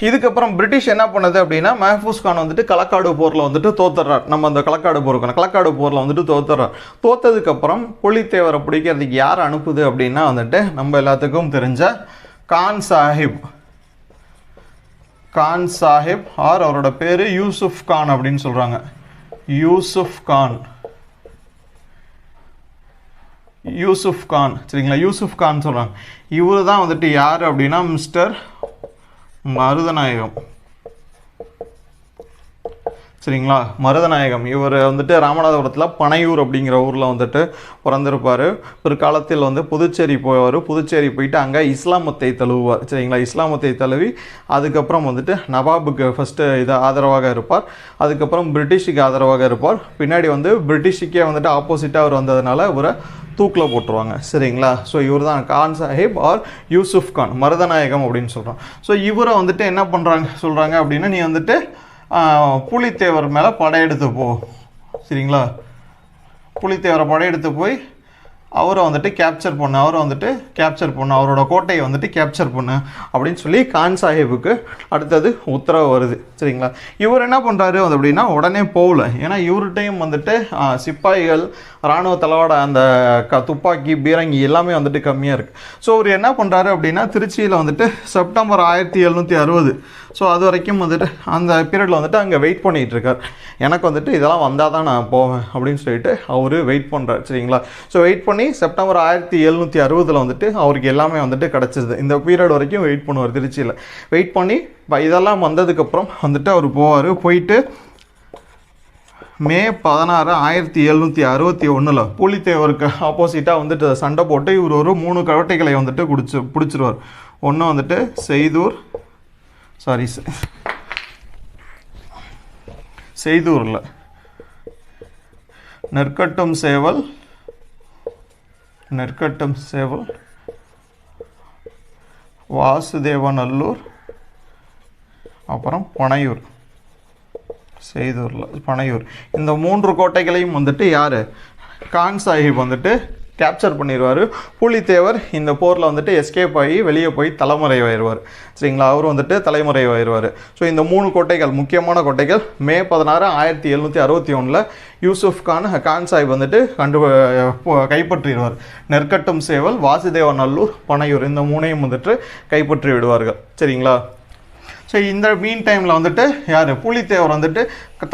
இதுக்கப்புறம் பிரிட்டிஷ் என்ன பண்ணுது அப்படின்னா மெஹ்ஃபூஸ் கான் வந்துட்டு களக்காடு போரில் வந்துட்டு தோத்துறார். நம்ம அந்த களக்காடு போரில் வந்துட்டு தோத்துறார். தோத்ததுக்கப்புறம் புலித்தேவரை பிடிக்கிறதுக்கு யார் அனுப்புது அப்படின்னா வந்துட்டு நம்ம எல்லாத்துக்கும் தெரிஞ்ச கான் சாஹிப் ஆர் அவரோட பேர் யூசுஃப் கான் அப்படின்னு சொல்கிறாங்க. யூசுஃப் கான், சரிங்களா. யூசுஃப் கான் சொல்கிறாங்க. இவர் தான் வந்துட்டு யார் அப்படின்னா மிஸ்டர் மருதநாயகம், சரிங்களா. மருதநாயகம் இவர் வந்துட்டு ராமநாதபுரத்தில் பனையூர் அப்படிங்கிற ஊரில் வந்துட்டு பிறந்திருப்பார். ஒரு காலத்தில் வந்து புதுச்சேரி போவார். புதுச்சேரி போயிட்டு அங்கே இஸ்லாமத்தை தழுவுவார், சரிங்களா. இஸ்லாமத்தை தழுவி அதுக்கப்புறம் வந்துட்டு நவாபுக்கு ஃபஸ்ட்டு இதை ஆதரவாக இருப்பார். அதுக்கப்புறம் பிரிட்டிஷுக்கு ஆதரவாக இருப்பார். பின்னாடி வந்து பிரிட்டிஷுக்கே வந்துட்டு ஆப்போசிட்டாக அவர் வந்ததுனால இவரை தூக்கில் போட்டுருவாங்க, சரிங்களா. ஸோ இவர் தான் கான் சாஹிப் ஆர் யூசுஃப் கான், மருதநாயகம் அப்படின்னு சொல்கிறோம். ஸோ இவரை வந்துட்டு என்ன சொல்கிறாங்க அப்படின்னா நீ வந்துட்டு புலித்தேவர் மேலே படையெடுத்து போ, சரிங்களா. புலித்தேவரை படையெடுத்து போய் அவரை வந்துட்டு கேப்சர் பண்ணு, அவரோட கோட்டையை வந்துட்டு கேப்சர் பண்ணு அப்படின்னு சொல்லி கான் சாஹிப்புக்கு அடுத்தது உத்தரவு வருது, சரிங்களா. இவர் என்ன பண்ணுறாரு அப்படின்னா உடனே போகல. ஏன்னா இவர்கிட்டையும் வந்துட்டு சிப்பாய்கள், இராணுவ தளவாட, அந்த துப்பாக்கி, பீரங்கி எல்லாமே வந்துட்டு கம்மியாக இருக்குது. ஸோ அவர் என்ன பண்ணுறாரு அப்படின்னா திருச்சியில் வந்துட்டு செப்டம்பர் 1760, ஸோ அது வரைக்கும் வந்துட்டு அந்த பீரியடில் வந்துட்டு அங்கே வெயிட் பண்ணிகிட்டு இருக்கார். எனக்கு வந்துட்டு இதெல்லாம் வந்தால் தான் நான் போவேன் அப்படின்னு சொல்லிட்டு அவர் வெயிட் பண்ணுறார், சரிங்களா. ஸோ வெயிட் பண்ணி செப்டம்பர் 1760 வந்துட்டு அவருக்கு எல்லாமே வந்துட்டு கிடச்சிருது. இந்த பீரியட் வரைக்கும் வெயிட் பண்ணுவார் திருச்சியில். வெயிட் பண்ணி இதெல்லாம் வந்ததுக்கப்புறம் வந்துட்டு அவர் போயிட்டு மே 16 1761 புலித்தேவருக்கு ஆப்போசிட்டாக வந்துட்டு சண்டை போட்டு இவர் ஒரு 3 கோட்டைகளை வந்துட்டு பிடிச்சிருவார். ஒன்று வந்துட்டு செய்தூரில் நெற்கட்டும் சேவல், வாசுதேவநல்லூர், அப்புறம் பனையூர். பனையூர் இந்த 3 கோட்டைகளையும் வந்துட்டு யார் கான் சாஹிப் வந்துட்டு கேப்சர் பண்ணிடுவார். புலித்தேவர் இந்த போரில் வந்துட்டு எஸ்கேப் ஆகி வெளியே போய் தலைமறைவாயிடுவார், சரிங்களா. அவர் வந்துட்டு தலைமறைவாயிடுவார். ஸோ இந்த 3 கோட்டைகள் முக்கியமான கோட்டைகள் மே 16 1761 யூசுஃப் கான் சாஹிப் வந்துட்டு கைப்பற்றிடுவார். நெற்கட்டும் சேவல், வாசுதேவநல்லூர், பனையூர் இந்த 3ஐயும் வந்துட்டு கைப்பற்றி விடுவார்கள், சரிங்களா. ஸோ இந்த மீன் டைமில் வந்துட்டு யார் புலித்தேவர் வந்துட்டு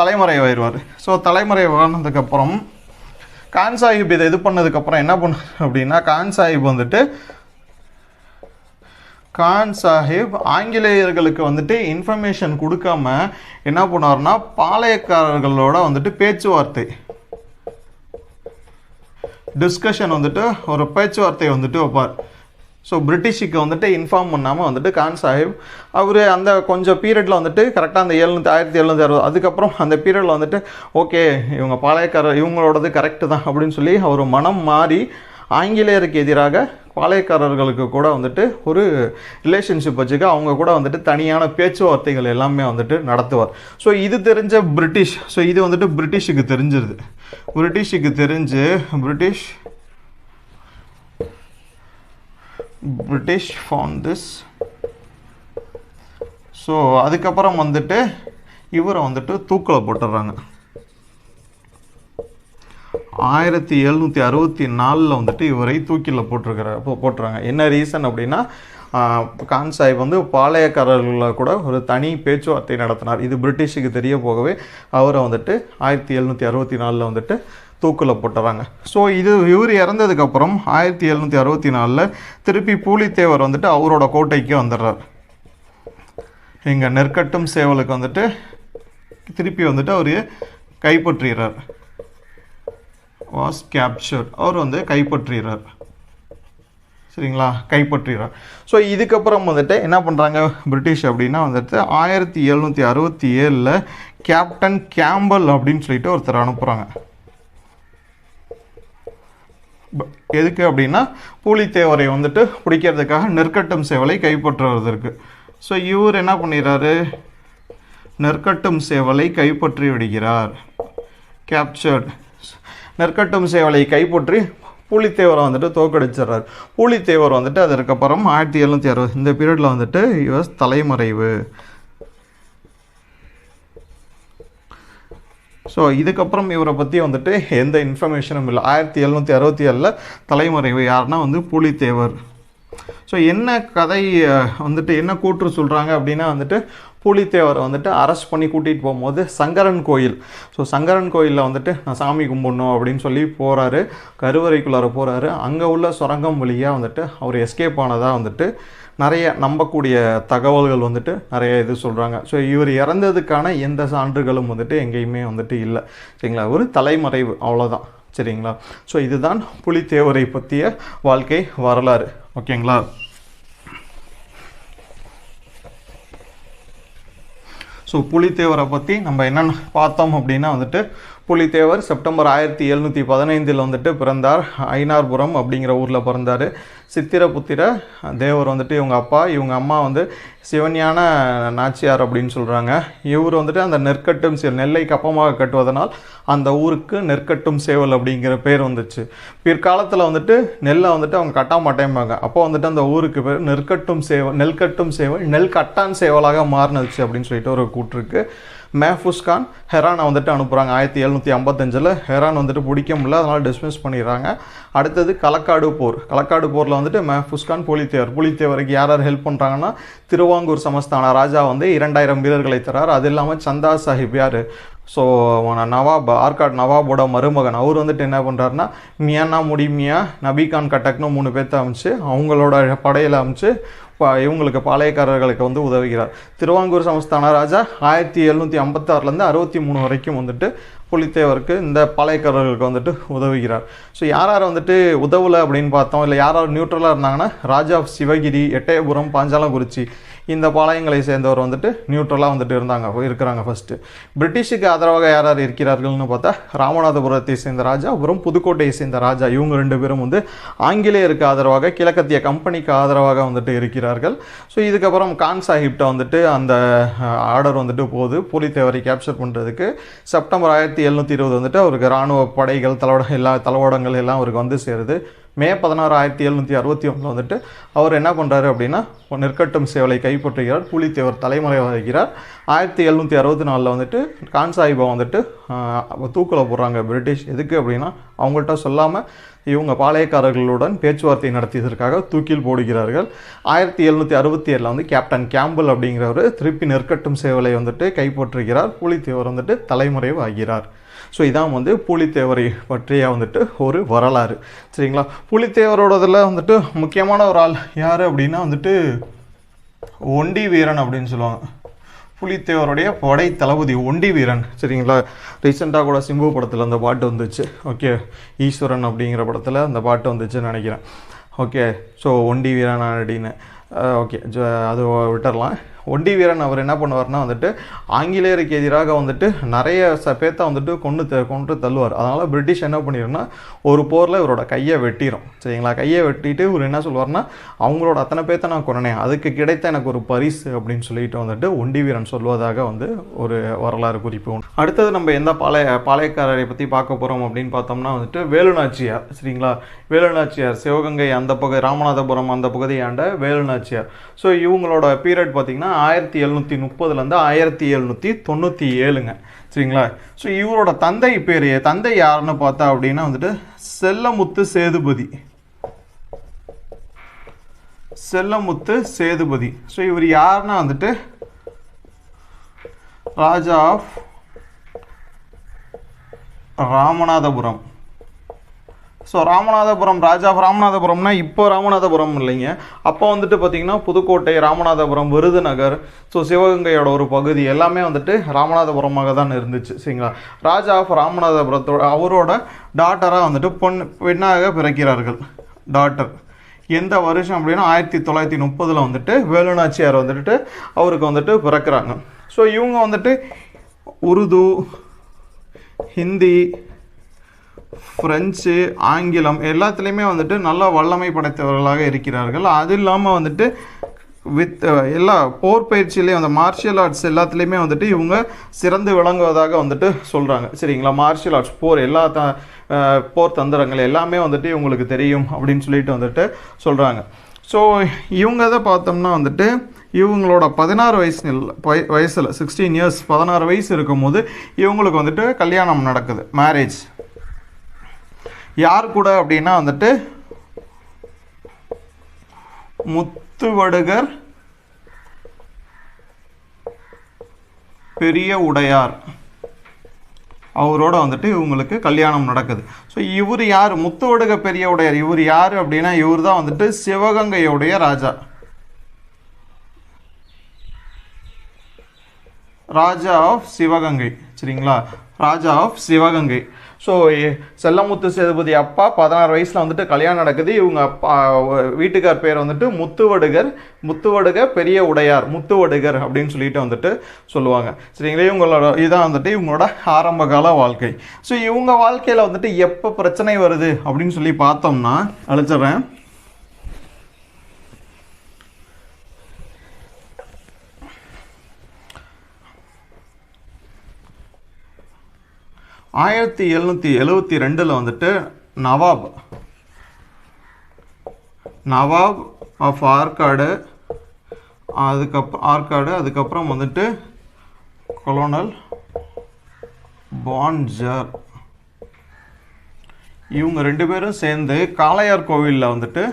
தலைமறைவாயிடுவார். ஸோ தலைமறைவானதுக்கப்புறம் கான் சாஹிப் இதை இது பண்ணதுக்கப்புறம் என்ன பண்ண அப்படின்னா கான் சாஹிப் ஆங்கிலேயர்களுக்கு வந்துட்டு இன்ஃபர்மேஷன் கொடுக்காம என்ன பண்ணார்னா பாளையக்காரர்களோட வந்துட்டு பேச்சுவார்த்தை, டிஸ்கஷன் வந்துட்டு ஒரு பேச்சுவார்த்தை வந்துட்டு வைப்பார். ஸோ பிரிட்டிஷுக்கு வந்துட்டு இன்ஃபார்ம் பண்ணாமல் வந்துட்டு கான் சாஹிப் அவர் அந்த கொஞ்சம் பீரியடில் வந்துட்டு கரெக்டாக அந்த 1760 அதுக்கப்புறம் அந்த பீரியடில் வந்துட்டு ஓகே இவங்க பாளையக்காரர் இவங்களோடது கரெக்டு தான் அப்படின்னு சொல்லி அவர் மனம் மாறி ஆங்கிலேயருக்கு எதிராக பாளையக்காரர்களுக்கு கூட வந்துட்டு ஒரு ரிலேஷன்ஷிப் வச்சுக்க அவங்க கூட வந்துட்டு தனியான பேச்சுவார்த்தைகள் எல்லாமே வந்துட்டு நடத்துவார். ஸோ இது தெரிஞ்ச பிரிட்டிஷ், ஸோ இது வந்துட்டு பிரிட்டிஷுக்கு தெரிஞ்சிருது. British found this. ஸோ அதுக்கப்புறம் வந்துட்டு இவரை வந்துட்டு தூக்கில் போட்டுடுறாங்க. 1764 வந்துட்டு இவரை தூக்கில் போட்டுறாங்க. என்ன ரீசன் அப்படின்னா கான் சாஹிப் வந்து பாளையக்காரர்களில் கூட ஒரு தனி பேச்சுவார்த்தை நடத்தினார். இது பிரிட்டிஷுக்கு தெரிய போகவே அவரை வந்துட்டு 1764 வந்துட்டு தூக்கில் போட்டுறாங்க. ஸோ இவர் இறந்ததுக்கப்புறம் 1764 திருப்பி புலித்தேவர் வந்துட்டு அவரோட கோட்டைக்கு வந்துடுறார். இங்கே நெற்கட்டும் சேவலுக்கு வந்துட்டு திருப்பி வந்துட்டு அவர் கைப்பற்றுகிறார். வாஸ் கேப்சர்ட், அவர் வந்து கைப்பற்றுகிறார். சரிங்களா, கைப்பற்றுகிறார். ஸோ இதுக்கப்புறம் வந்துட்டு என்ன பண்ணுறாங்க பிரிட்டிஷ் அப்படின்னா வந்துட்டு 1767 கேப்டன் கேம்பல் அப்படின்னு சொல்லிட்டு ஒருத்தர் அனுப்புகிறாங்க. எதுக்கு அப்படின்னா பூலித்தேவரை வந்துட்டு பிடிக்கிறதுக்காக நெற்கட்டும் சேவலை கைப்பற்றுவதற்கு. ஸோ இவர் என்ன பண்ணிடுறாரு, நெற்கட்டும் சேவலை கைப்பற்றி விடுகிறார். கேப்சர்ட், நெற்கட்டும் சேவலை கைப்பற்றி பூலித்தேவரை வந்துட்டு தோக்கடிச்சிடுறார். பூலித்தேவர் வந்துட்டு அதற்கப்புறம் 1760 இந்த பீரியடில் வந்துட்டு இவர் தலைமறைவு. ஸோ இதுக்கப்புறம் இவரை பற்றி வந்துட்டு எந்த இன்ஃபர்மேஷனும் இல்லை. 1767 தலைமறைவு. யாருன்னா வந்து பூலித்தேவர். ஸோ என்ன கதை வந்துட்டு என்ன கூற்று சொல்கிறாங்க அப்படின்னா வந்துட்டு பூலித்தேவரை வந்துட்டு அரெஸ்ட் பண்ணி கூட்டிகிட்டு போகும்போது சங்கரன் கோயில், ஸோ சங்கரன் கோயிலில் வந்துட்டு நான் சாமி கும்பிடணும் அப்படின்னு சொல்லி போகிறாரு. கருவறைக்குள்ளார போகிறாரு. அங்கே உள்ள சுரங்கம் வழியாக வந்துட்டு அவர் எஸ்கேப் ஆனதாக வந்துட்டு நிறைய நம்பக்கூடிய தகவல்கள் வந்துட்டு நிறைய இது சொல்கிறாங்க. ஸோ இவர் இறந்ததுக்கான எந்த சான்றுகளும் வந்துட்டு எங்கேயுமே வந்துட்டு இல்லை. சரிங்களா, ஒரு தலைமறைவு, அவ்வளோதான். சரிங்களா, ஸோ இதுதான் பூலித்தேவரை பற்றிய வாழ்க்கை வரலாறு. ஓகேங்களா. ஸோ பூலித்தேவரை பற்றி நம்ம என்னென்னு பார்த்தோம் அப்படின்னா வந்துட்டு பூலித்தேவர் செப்டம்பர் 1715 வந்துட்டு பிறந்தார். ஐனார்புரம் அப்படிங்கிற ஊரில் பிறந்தார். சித்திரபுத்திர தேவர் வந்துட்டு இவங்க அப்பா, இவங்க அம்மா வந்து சிவஞான நாச்சியார் அப்படின்னு சொல்கிறாங்க. இவர் வந்துட்டு அந்த நெற்கட்டும் நெல்லை கப்பமாக கட்டுவதனால் அந்த ஊருக்கு நெற்கட்டும் சேவல் அப்படிங்கிற பேர் வந்துச்சு. பிற்காலத்தில் வந்துட்டு நெல்லை வந்துட்டு அவங்க கட்ட மாட்டேம்பாங்க. அப்போ வந்துட்டு அந்த ஊருக்கு பேர் நெற்கட்டும் சேவல், நெல்கட்டும் சேவல், நெல் கட்டான் சேவலாக மாறினச்சு அப்படின்னு சொல்லிட்டு ஒரு கூற்றுருக்கு. மேஃபூஸ் கான் ஹெரானை வந்துட்டு அனுப்புகிறாங்க 1755. ஹெரான் வந்துட்டு பிடிக்க முடியல, அதனால் டிஸ்மிஸ் பண்ணிடுறாங்க. அடுத்தது களக்காடு போர். களக்காடு போரில் வந்துட்டு மேஃபூஸ் கான் பூலித்தேவருக்கு யார் யார் ஹெல்ப் பண்ணுறாங்கன்னா திருவாங்கூர் சமஸ்தான ராஜா வந்து 2000 வீரர்களை தரார். அது இல்லாமல் சந்தா சாஹிப் யார், ஸோ நவாப், ஆர்காட் நவாபோட மருமகன், அவர் வந்துட்டு என்ன பண்ணுறாருன்னா மியானா முடிமியா நபிகான் கட்டக்னு 3 பேர்த்த அமைச்சு அவங்களோட படையில் அமைச்சு இவங்களுக்கு பாளையக்காரர்களுக்கு வந்து உதவுகிறார். திருவாங்கூர் சமஸ்தான ராஜா 1756 63 வரைக்கும் வந்துட்டு புலித்தேவருக்கு இந்த பாளையக்காரர்களுக்கு வந்துட்டு உதவுகிறார். ஸோ யார் யார் வந்துட்டு உதவலை அப்படின்னு பார்த்தோம், இல்லை யார் யார் நியூட்ரலாக இருந்தாங்கன்னா ராஜா சிவகிரி, எட்டயபுரம், பாஞ்சாலங்குறிச்சி இந்த பாளையங்களை சேர்ந்தவர் வந்துட்டு நியூட்ரலாக வந்துட்டு இருக்கிறாங்க. ஃபஸ்ட்டு பிரிட்டிஷுக்கு ஆதரவாக யார் யார் இருக்கிறார்கள்னு பார்த்தா ராமநாதபுரத்தை சேர்ந்த ராஜா, அப்புறம் புதுக்கோட்டையை சேர்ந்த ராஜா, இவங்க 2 பேரும் வந்து ஆங்கிலேயருக்கு ஆதரவாக, கிழக்கத்திய கம்பெனிக்கு ஆதரவாக வந்துட்டு இருக்கிறார்கள். ஸோ இதுக்கப்புறம் கான் சாஹிப்ட வந்துட்டு அந்த ஆர்டர் வந்துட்டு போகுது பூலித்தேவரை கேப்சர் பண்ணுறதுக்கு. செப்டம்பர் 1720 வந்துட்டு அவருக்கு இராணுவ படைகள் தளவாடங்கள் எல்லாம் அவருக்கு வந்து சேருது. மே 16 1761 வந்துட்டு அவர் என்ன பண்ணுறாரு அப்படின்னா நெற்கட்டும் சேவலை கைப்பற்றுகிறார். பூலித்தேவர் தலைமறைவாகிறார். 1764 வந்துட்டு கான் சாஹிப்பை வந்துட்டு தூக்கில் போடுறாங்க பிரிட்டிஷ். எதுக்கு அப்படின்னா அவங்கள்ட்ட சொல்லாமல் இவங்க பாளையக்காரர்களுடன் பேச்சுவார்த்தை நடத்தியதற்காக தூக்கில் போடுகிறார்கள். 1767 வந்து கேப்டன் கேம்பல் அப்படிங்கிறவர் திருப்பி நெற்கட்டும் சேவலை வந்துட்டு கைப்பற்றுகிறார். பூலித்தேவர் வந்துட்டு தலைமறைவு ஆகிறார். ஸோ இதான் வந்து பூலித்தேவரை பற்றிய வந்துட்டு ஒரு வரலாறு. சரிங்களா, பூலித்தேவரோடதில் வந்துட்டு முக்கியமான ஒரு ஆள் யார் அப்படின்னா வந்துட்டு ஒண்டி வீரன் அப்படின்னு சொல்லுவாங்க. புலித்தேவருடைய படை தளபதி ஒண்டி வீரன். சரிங்களா, ரீசெண்டாக கூட சிம்பு படத்தில் அந்த பாட்டு வந்துச்சு. ஓகே, ஈஸ்வரன் அப்படிங்கிற படத்தில் அந்த பாட்டு வந்துச்சுன்னு நினைக்கிறேன். ஓகே, ஸோ ஒண்டி வீரன் அப்படின்னு ஓகே அது விட்டுடலாம். ஒண்டி வீரன் அவர் என்ன பண்ணுவார்னா வந்துட்டு ஆங்கிலேயருக்கு எதிராக வந்துட்டு நிறைய பேர்த்த வந்துட்டு கொண்டு தள்ளுவார். அதனால் பிரிட்டிஷ் என்ன பண்ணிடும்னா ஒரு போரில் இவரோட கையை வெட்டிடும். சரிங்களா, கையை வெட்டிட்டு இவர் என்ன சொல்லுவார்னா அவங்களோட அத்தனை பேர்த்த நான் கொன்னேன், அதுக்கு கிடைத்த எனக்கு ஒரு பரிசு அப்படின்னு சொல்லிட்டு வந்துட்டு ஒண்டி வீரன் சொல்வதாக வந்து ஒரு வரலாறு குறிப்பு உண்டு. அடுத்தது நம்ம எந்த பாளையக்காரரை பற்றி பார்க்க போகிறோம் அப்படின்னு பார்த்தோம்னா வந்துட்டு வேலுநாச்சியார். சரிங்களா, வேலுநாச்சியார் சிவகங்கை அந்த பகுதி, ராமநாதபுரம் அந்த பகுதியை ஆண்ட வேலுநாச்சியார். ஸோ இவங்களோட பீரியட் பார்த்திங்கன்னா 1730 1797. சரிங்களா, ஸோ இவரோட தந்தை யாருன்னு பார்த்தா அப்படின்னா வந்துட்டு செல்லமுத்து சேதுபதி. ஸோ இவர் யாருன்னா வந்துட்டு Raja of Ramanathapuram, so Ramanathapuram, Raja of ராமநாதபுரம்னா இப்போ ராமநாதபுரம் இல்லைங்க, அப்போ வந்துட்டு பார்த்திங்கன்னா புதுக்கோட்டை, ராமநாதபுரம், விருதுநகர், ஸோ சிவகங்கையோட ஒரு பகுதி எல்லாமே வந்துட்டு ராமநாதபுரமாக தான் இருந்துச்சு. சரிங்களா. ராஜா ஆஃப் ராமநாதபுரத்தோட அவரோட டாட்டராக வந்துட்டு பெண்ணாக பிறக்கிறார்கள். டாட்டர் எந்த வருஷம் அப்படின்னா 1930 வந்துட்டு வேலுநாச்சியார் வந்துட்டு அவருக்கு வந்துட்டு பிறக்கிறாங்க. ஸோ இவங்க வந்துட்டு உருது, ஹிந்தி, ஃப்ரெஞ்சு, ஆங்கிலம் எல்லாத்துலேயுமே வந்துட்டு நல்ல வல்லமை படைத்தவர்களாக இருக்கிறார்கள். அது இல்லாமல் வந்துட்டு எல்லா போர் பயிற்சியிலையும் அந்த மார்ஷியல் ஆர்ட்ஸ் எல்லாத்துலேயுமே வந்துட்டு இவங்க சிறந்து விளங்குவதாக வந்துட்டு சொல்கிறாங்க. சரிங்களா. மார்ஷியல் ஆர்ட்ஸ் போர் எல்லா போர் தந்திரங்கள் எல்லாமே வந்துட்டு இவங்களுக்கு தெரியும் அப்படின்னு சொல்லிட்டு வந்துட்டு சொல்கிறாங்க. ஸோ இவங்க தான் பார்த்தோம்னா வந்துட்டு இவங்களோட 16 வயசில் 16 இயர்ஸ் 16 வயசு இருக்கும்போது இவங்களுக்கு வந்துட்டு கல்யாணம் நடக்குது, மேரேஜ். யார் கூட அப்படின்னா வந்துட்டு முத்துவடுகர் பெரிய உடையார் அவரோட வந்துட்டு இவங்களுக்கு கல்யாணம் நடக்குது. ஸோ இவர் யார்? முத்துவடுக பெரிய உடையார். இவர் யார் அப்படின்னா இவர் தான் வந்துட்டு சிவகங்கையுடைய ராஜா, ராஜா ஆஃப் சிவகங்கை. சரிங்களா. ராஜா ஆஃப் சிவகங்கை. ஸோ செல்லமுத்து சேதுபதி அப்பா 16 வயசில் வந்துட்டு கல்யாணம் நடக்குது. இவங்க அப்பா வீட்டுக்கார் பேர் வந்துட்டு முத்துவடுக பெரிய உடையார், முத்துவடுகர் அப்படின்னு சொல்லிட்டு வந்துட்டு சொல்லுவாங்க. சரிங்களா. இவங்களோட இதான் வந்துட்டு இவங்களோட ஆரம்ப கால வாழ்க்கை. ஸோ இவங்க வாழ்க்கையில் வந்துட்டு எப்போ பிரச்சனை வருது அப்படின்னு சொல்லி பார்த்தோம்னா, அழைச்சிட்றேன். ஆயிரத்தி 1772 வந்துட்டு நவாப் ஆஃப் ஆற்காடு, அதுக்கப்புறம் வந்துட்டு கொலோனல் பான்ஜர் இவங்க 2 பேரும் சேர்ந்து காளையார் கோவிலில் வந்துட்டு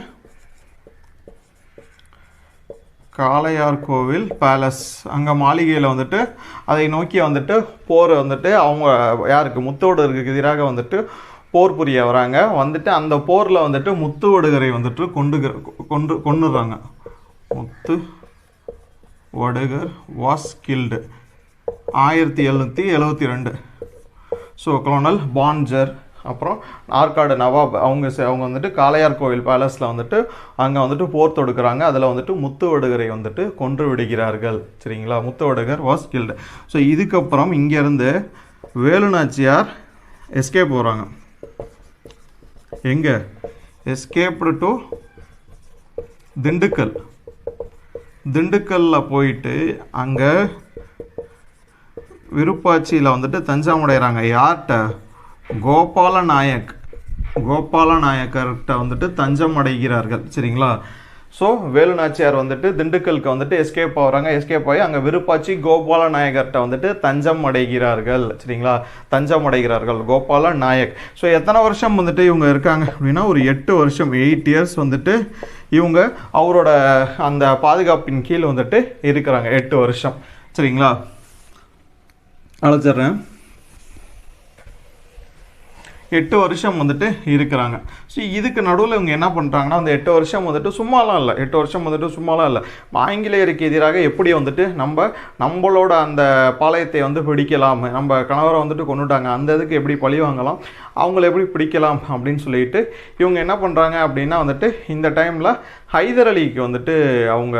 காளையார் கோவில் பேலஸ் அங்கே மாளிகையில் வந்துட்டு அதை நோக்கி வந்துட்டு போர் வந்துட்டு அவங்க யாருக்கு முத்துவடுகருக்கு எதிராக வந்துட்டு போர் புரிய வராங்க. வந்துட்டு அந்த போரில் வந்துட்டு முத்துவடுகரை வந்துட்டு கொண்டுடுறாங்க. முத்துவடுகர் வாஸ் கில்டு 1772. ஸோ கொலோனல் பான்ஜர் அப்புறம் ஆற்காடு நவாப் அவங்க வந்துட்டு காளையார் கோவில் பேலஸில் வந்துட்டு அங்கே வந்துட்டு போர் தொடுக்கிறாங்க. அதில் வந்துட்டு முத்துவடுகரை வந்துட்டு கொன்று விடுகிறார்கள். சரிங்களா. முத்துவடுகர் வாஸ் கில்டு. ஸோ இதுக்கப்புறம் இங்கேருந்து வேலுநாச்சியார் எஸ்கேப் போகிறாங்க. எங்கே? எஸ்கேப்டு டு திண்டுக்கல்லில் போயிட்டு அங்கே விருப்பாட்சியில் வந்துட்டு தஞ்சம் அடைகிறாங்க. யார்கிட்ட? கோபால நாயக்கர்கிட்ட வந்துட்டு தஞ்சம் அடைகிறார்கள். சரிங்களா. ஸோ வேலுநாச்சியார் வந்துட்டு திண்டுக்கலுக்கு வந்துட்டு எஸ்கேப் ஆகி அங்கே விருப்பாச்சி கோபால நாயக்கர்கிட்ட வந்துட்டு தஞ்சம் அடைகிறார்கள். சரிங்களா. தஞ்சம் அடைகிறார்கள் கோபால நாயக். ஸோ எத்தனை வருஷம் வந்துட்டு இவங்க இருக்காங்க அப்படின்னா ஒரு 8 வருஷம் 8 இயர்ஸ் வந்துட்டு இவங்க அவரோட அந்த பாதுகாப்பின் கீழ் வந்துட்டு இருக்கிறாங்க 8 வருஷம். சரிங்களா. அழைச்சிட்றேன். 8 வருஷம் வந்துட்டு இருக்கிறாங்க. ஸோ இதுக்கு நடுவில் இவங்க என்ன பண்ணுறாங்கன்னா அந்த 8 வருஷம் வந்துட்டு சும்மாலாம் இல்லை, ஆங்கிலேயருக்கு எதிராக எப்படி வந்துட்டு நம்மளோட அந்த பாளையத்தை வந்து பிடிக்கலாம், நம்ம கணவரை வந்துட்டு கொண்டுட்டாங்க, அந்த இதுக்கு எப்படி பழி வாங்கலாம், அவங்கள எப்படி பிடிக்கலாம் அப்படின்னு சொல்லிட்டு இவங்க என்ன பண்ணுறாங்க அப்படின்னா வந்துட்டு இந்த டைமில் ஹைதர் அலிக்கு வந்துட்டு அவங்க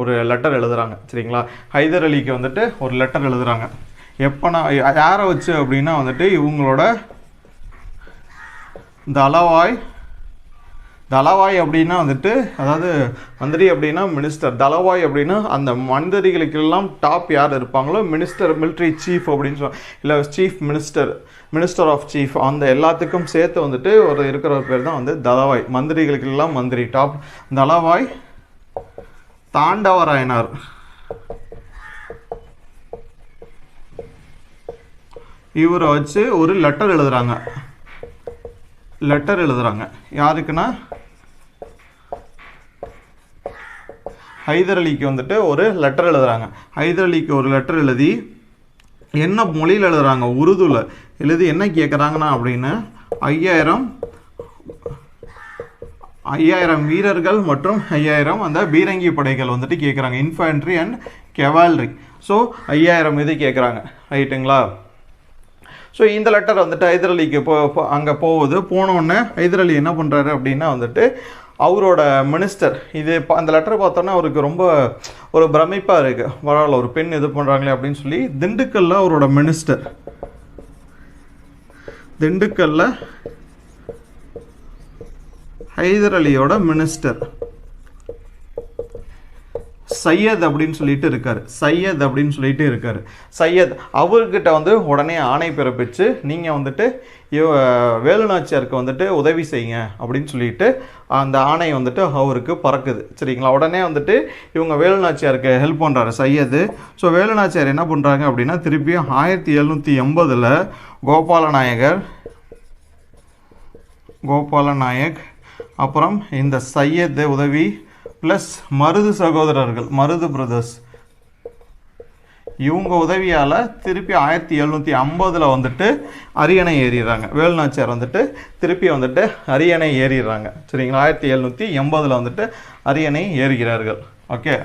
ஒரு லெட்டர் எழுதுகிறாங்க. சரிங்களா. ஹைதர் அலிக்கு வந்துட்டு ஒரு லெட்டர் எழுதுகிறாங்க. எப்போனா யாரை வச்சு அப்படின்னா வந்துட்டு இவங்களோட தளவாய் அப்படின்னா வந்துட்டு, அதாவது மந்திரி அப்படின்னா மினிஸ்டர், தளவாய் அப்படின்னா அந்த மந்திரிகளுக்கெல்லாம் டாப் யார் இருப்பாங்களோ மினிஸ்டர், மிலிட்ரி சீஃப் அப்படின்னு இல்லை சீஃப் மினிஸ்டர் ஆஃப் சீஃப், அந்த எல்லாத்துக்கும் சேர்த்து வந்துட்டு ஒரு இருக்கிற ஒரு பேர் தான் வந்து தளவாய். மந்திரிகளுக்கெல்லாம் மந்திரி டாப் தளவாய் தாண்டவராயனார். இவரை வச்சு ஒரு லெட்டர் எழுதுறாங்க. யாருக்குன்னா ஹைதர் அலிக்கு வந்துட்டு ஒரு லெட்டர் எழுதுறாங்க. ஹைதர் அலிக்கு ஒரு லெட்டர் எழுதி என்ன மொழியில் எழுதுறாங்க? உருதுவில் எழுதி என்ன கேட்குறாங்கன்னா அப்படின்னு 5000 5000 வீரர்கள் மற்றும் 5000 அந்த பீரங்கி படைகள் வந்துட்டு கேட்குறாங்க. Infantry and கெவால்ரி. ஸோ 5000 இது கேட்குறாங்க. ரைட்டுங்களா? ஸோ இந்த லெட்டர் வந்துட்டு ஹைதர் அலிக்கு அங்கே போகுது. போனோடனே ஹைதர் அலி என்ன பண்ணுறாரு அப்படின்னா வந்துட்டு அவரோட மினிஸ்டர் இது அந்த லெட்டரை பார்த்தோன்னா அவருக்கு ரொம்ப ஒரு பிரமிப்பாக இருக்குது. பரவாயில்ல, ஒரு பெண் இது பண்ணுறாங்களே அப்படின்னு சொல்லி திண்டுக்கல்ல அவரோட மினிஸ்டர், திண்டுக்கல்ல ஹைதர் அலியோட மினிஸ்டர் சையத் அப்படின்னு சொல்லிட்டு இருக்காரு. சையத் அவர்கிட்ட வந்து உடனே ஆணை பிறப்பிச்சு நீங்கள் வந்துட்டு வேலுநாச்சியாருக்கு வந்துட்டு உதவி செய்யுங்க அப்படின்னு சொல்லிட்டு அந்த ஆணை வந்துட்டு அவருக்கு பறக்குது. சரிங்களா? உடனே வந்துட்டு இவங்க வேலுநாச்சியாருக்கு ஹெல்ப் பண்ணுறாரு சையது. ஸோ வேலுநாச்சியார் என்ன பண்ணுறாங்க அப்படின்னா திருப்பியும் 1780 கோபாலநாயக் அப்புறம் இந்த சையத் உதவி ப்ளஸ் மருது சகோதரர்கள், மருது பிரதர்ஸ், இவங்க உதவியால் திருப்பி 1750 வந்துட்டு அரியணை ஏறிடுறாங்க. வேலுநாச்சியார் வந்துட்டு திருப்பி வந்துட்டு அரியணை ஏறிடுறாங்க. சரிங்களா? 1780 வந்துட்டு அரியணை ஏறுகிறார்கள். ஓகே.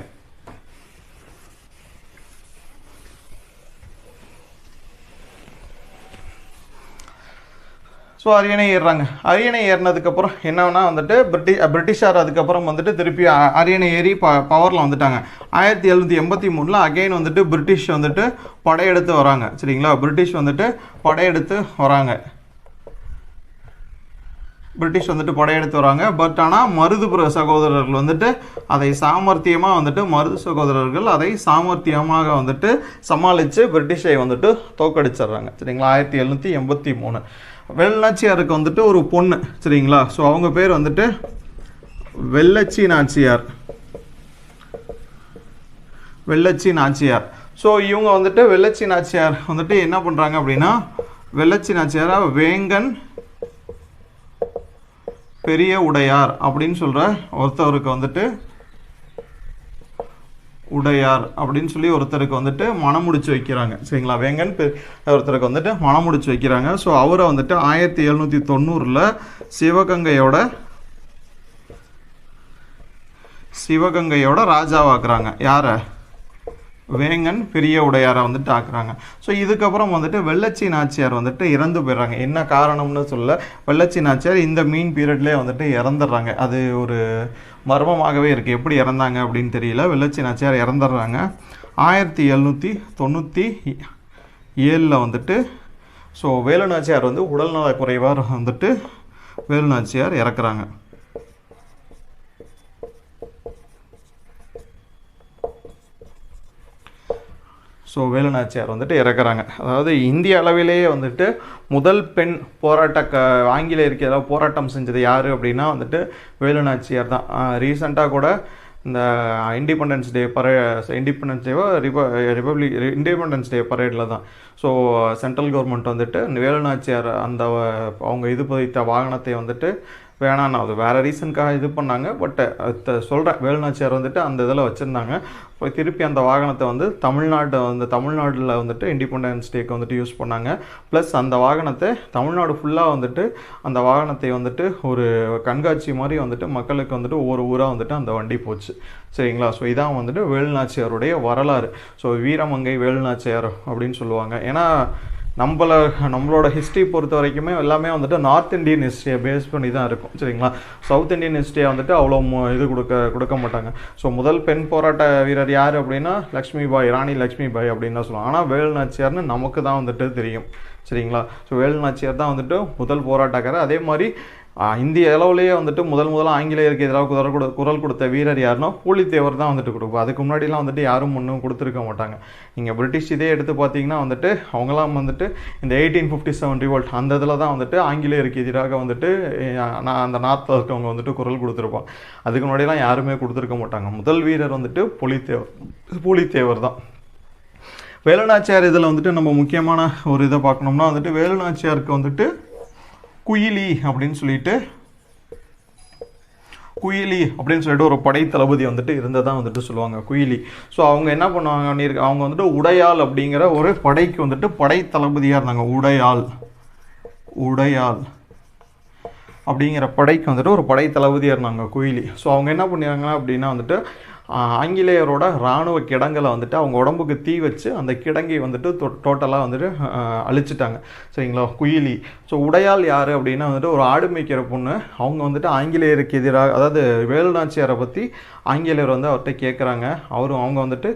ஸோ அரியணை ஏறுறாங்க. அரியணை ஏறினதுக்கப்புறம் என்னன்னா வந்துட்டு பிரிட்டிஷார் அதுக்கப்புறம் வந்துட்டு திருப்பி அரியணை ஏறி பவரில் வந்துட்டாங்க. 1783 அகைன் வந்துட்டு பிரிட்டிஷ் வந்துட்டு படையெடுத்து வராங்க. சரிங்களா? பிரிட்டிஷ் வந்துட்டு படையெடுத்து வராங்க. பட் ஆனால் மருது சகோதரர்கள் வந்துட்டு அதை சாமர்த்தியமாக வந்துட்டு சமாளித்து பிரிட்டிஷை வந்துட்டு தோக்கடிச்சிடுறாங்க. சரிங்களா? 1783 வேலுநாச்சியாருக்கு வந்துட்டு ஒரு பொண்ணு. சரிங்களா? ஸோ அவங்க பேர் வந்துட்டு வெள்ளச்சி நாச்சியார். ஸோ இவங்க வந்துட்டு வெள்ளச்சி நாச்சியார் வந்துட்டு என்ன பண்ணுறாங்க அப்படின்னா வெள்ளச்சி நாச்சியாரா வேங்கன் பெரிய உடையார் அப்படின்னு சொல்கிற ஒருத்தருக்கு வந்துட்டு உடையார் அப்படின்னு சொல்லி ஒருத்தருக்கு வந்துட்டு மனம் முடிச்சு வைக்கிறாங்க. சரிங்களா? வேங்கன் ஒருத்தருக்கு வந்துட்டு மனம் முடிச்சு வைக்கிறாங்க. ஸோ அவரை வந்துட்டு 1790 சிவகங்கையோட ராஜாவாக்குறாங்க. யாரை? வேங்கன் பெரிய உடையாரை வந்துட்டு ஆக்குறாங்க. ஸோ இதுக்கப்புறம் வந்துட்டு வெள்ளச்சி நாச்சியார் வந்துட்டு இறந்து போயிடுறாங்க. என்ன காரணம்னு சொல்ல, வெள்ளச்சி நாச்சியார் இந்த மீன் பீரியட்லேயே வந்துட்டு இறந்துடுறாங்க. அது ஒரு மர்மமாகவே இருக்குது. எப்படி இறந்தாங்க அப்படின்னு தெரியல. வெள்ளச்சி நாச்சியார் இறந்துடுறாங்க. 1797 வந்துட்டு ஸோ வேலுநாச்சியார் வந்து உடல்நல குறைவாக வந்துட்டு வேலுநாச்சியார் இறக்குறாங்க. ஸோ வேலுநாச்சியார் வந்துட்டு இறக்குறாங்க. அதாவது இந்திய அளவிலேயே வந்துட்டு முதல் பெண் ஆங்கிலேயருக்கு ஏதாவது போராட்டம் செஞ்சது யார் அப்படின்னா வந்துட்டு வேலுநாச்சியார் தான். ரீசெண்டாக கூட இந்த இண்டிபெண்டன்ஸ் டே பரேடில் தான். ஸோ சென்ட்ரல் கவர்மெண்ட் வந்துட்டு வேலுநாச்சியார் அந்த அவங்க இது பதித்த வாகனத்தை வந்துட்டு வேணான்னு அது வேறு ரீசனுக்காக இது பண்ணாங்க. பட் சொல்கிறேன், வேலுநாச்சியார் வந்துட்டு அந்த இதில் வச்சுருந்தாங்க. இப்போ திருப்பி அந்த வாகனத்தை வந்து தமிழ்நாட்டில் வந்துட்டு இண்டிபெண்டன்ஸ் டேக்கு வந்துட்டு யூஸ் பண்ணாங்க. ப்ளஸ் அந்த வாகனத்தை தமிழ்நாடு ஃபுல்லாக வந்துட்டு அந்த வாகனத்தை வந்துட்டு ஒரு கண்காட்சி மாதிரி வந்துட்டு மக்களுக்கு வந்துட்டு ஒவ்வொரு ஊராக வந்துட்டு அந்த வண்டி போச்சு. சரிங்களா? ஸோ இதான் வந்துட்டு வேலுநாச்சியாருடைய வரலாறு. ஸோ வீரமங்கை வேலுநாச்சியார் அப்படின்னு சொல்லுவாங்க. ஏன்னா நம்மளோட ஹிஸ்ட்ரி பொறுத்த வரைக்குமே எல்லாமே வந்துட்டு நார்த் இந்தியன் ஹிஸ்ட்ரியை பேஸ் பண்ணி தான் இருக்கும். சரிங்களா? சவுத் இந்தியன் ஹிஸ்ட்ரியை வந்துட்டு அவ்வளோ இது கொடுக்க மாட்டாங்க. ஸோ முதல் பெண் போராட்ட வீரர் யார் அப்படின்னா ராணி லக்ஷ்மிபாய் அப்படின்னு தான் சொல்லுவாங்க. ஆனால் வேலுநாச்சியார்னு நமக்கு தான் வந்துட்டு தெரியும். சரிங்களா? ஸோ வேலுநாச்சியார் தான் வந்துட்டு முதல் போராட்டக்காரர். அதே மாதிரி இந்திய அளவுலேயே வந்துட்டு முதல்ல ஆங்கிலேயருக்கு எதிராக குரல் கொடுத்த வீரர் யாருன்னா பூலித்தேவர் தான் வந்துட்டு கொடுப்போம். அதுக்கு முன்னாடிலாம் வந்துட்டு யாரும் ஒன்றும் கொடுத்துருக்க மாட்டாங்க. நீங்கள் பிரிட்டிஷ் இதே எடுத்து பார்த்தீங்கன்னா வந்துட்டு அவங்களாம் வந்துட்டு இந்த 1857 ரிவோல்ட் அந்த இதில் தான் வந்துட்டு ஆங்கிலேயருக்கு எதிராக வந்துட்டு அந்த நார்த்தில் இருக்கவங்க வந்துட்டு குரல் கொடுத்துருப்போம். அதுக்கு முன்னாடிலாம் யாருமே கொடுத்துருக்க மாட்டாங்க. முதல் வீரர் வந்துட்டு பூலித்தேவர் தான். வேலுநாச்சியார் இதில் வந்துட்டு நம்ம முக்கியமான ஒரு இதை பார்க்கணும்னா வந்துட்டு வேலுநாச்சியாருக்கு வந்துட்டு குயிலி அப்படின்னு சொல்லிட்டு ஒரு படை தளபதி வந்துட்டு இருந்ததான் வந்துட்டு சொல்லுவாங்க, குயிலி. ஸோ அவங்க என்ன பண்ணுவாங்க, அவங்க வந்துட்டு உடையாள் அப்படிங்கிற ஒரு படைக்கு வந்துட்டு படை தளபதியாக இருந்தாங்க. உடையாள் அப்படிங்கிற படைக்கு வந்துட்டு ஒரு படை தளபதியாக இருந்தாங்க குயிலி. ஸோ அவங்க என்ன பண்ணிடுறாங்க அப்படின்னா வந்துட்டு ஆங்கிலேயரோட இராணுவ கிடங்களை வந்துட்டு அவங்க உடம்புக்கு தீ வச்சு அந்த கிடங்கை வந்துட்டு டோட்டலாக வந்துட்டு அழிச்சிட்டாங்க. சரிங்களா, குயிலி. ஸோ உடையாள் யார் அப்படின்னா வந்துட்டு ஒரு ஆடு மேய்க்கிற பொண்ணு. அவங்க வந்துட்டு ஆங்கிலேயருக்கு எதிராக, அதாவது வேலுநாச்சியாரை பற்றி ஆங்கிலேயர் வந்து அவர்கிட்ட கேட்குறாங்க. அவங்க வந்துட்டு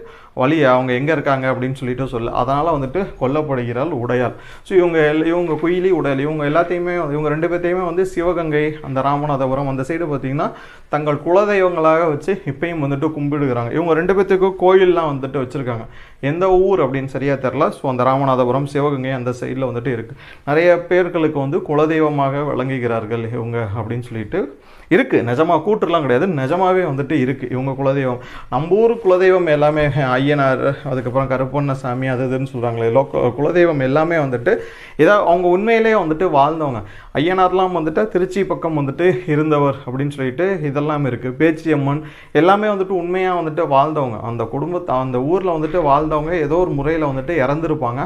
அவங்க எங்கே இருக்காங்க அப்படின்னு சொல்லிட்டு அதனால் வந்துட்டு கொல்லப்படுகிறாள் உடையாள். ஸோ இவங்க குயிலி, உடையாள், இவங்க எல்லாத்தையுமே, இவங்க 2 பேர்த்தையுமே வந்து சிவகங்கை, அந்த ராமநாதபுரம் அந்த சைடு பார்த்திங்கன்னா தங்கள் குலதெய்வங்களாக வச்சு இப்பயும் வந்துட்டு கும்பிடுகிறாங்க. இவங்க 2 பேர்த்துக்கும் கோயிலெலாம் வந்துட்டு வச்சுருக்காங்க. எந்த ஊர் அப்படின்னு சரியாக தெரில. ஸோ அந்த ராமநாதபுரம், சிவகங்கை அந்த சைடில் வந்துட்டு இருக்குது. நிறைய பேர்களுக்கு வந்து குலதெய்வமாக விளங்குகிறார்கள் இவங்க அப்படின்னு சொல்லிட்டு இருக்குது. நிஜமாக கூட்டுலாம் கிடையாது, நிஜமாகவே வந்துட்டு இருக்குது இவங்க குலதெய்வம். நம்ம ஊர் குலதெய்வம் எல்லாமே ஐயனார், அதுக்கப்புறம் கருப்பண்ணசாமி, அது இதுன்னு சொல்கிறாங்களே, குலதெய்வம் எல்லாமே வந்துட்டு அவங்க உண்மையிலேயே வந்துட்டு வாழ்ந்தவங்க. ஐயனார்லாம் வந்துட்டு திருச்சி பக்கம் வந்துட்டு இருந்தவர் அப்படின்னு சொல்லிட்டு இதெல்லாம் இருக்குது. பேச்சியம்மன் எல்லாமே வந்துட்டு உண்மையாக வந்துட்டு வாழ்ந்தவங்க. அந்த குடும்பத்தை, அந்த ஊரில் வந்துட்டு வாழ்ந்தவங்க ஏதோ ஒரு முறையில் வந்துட்டு இறந்துருப்பாங்க.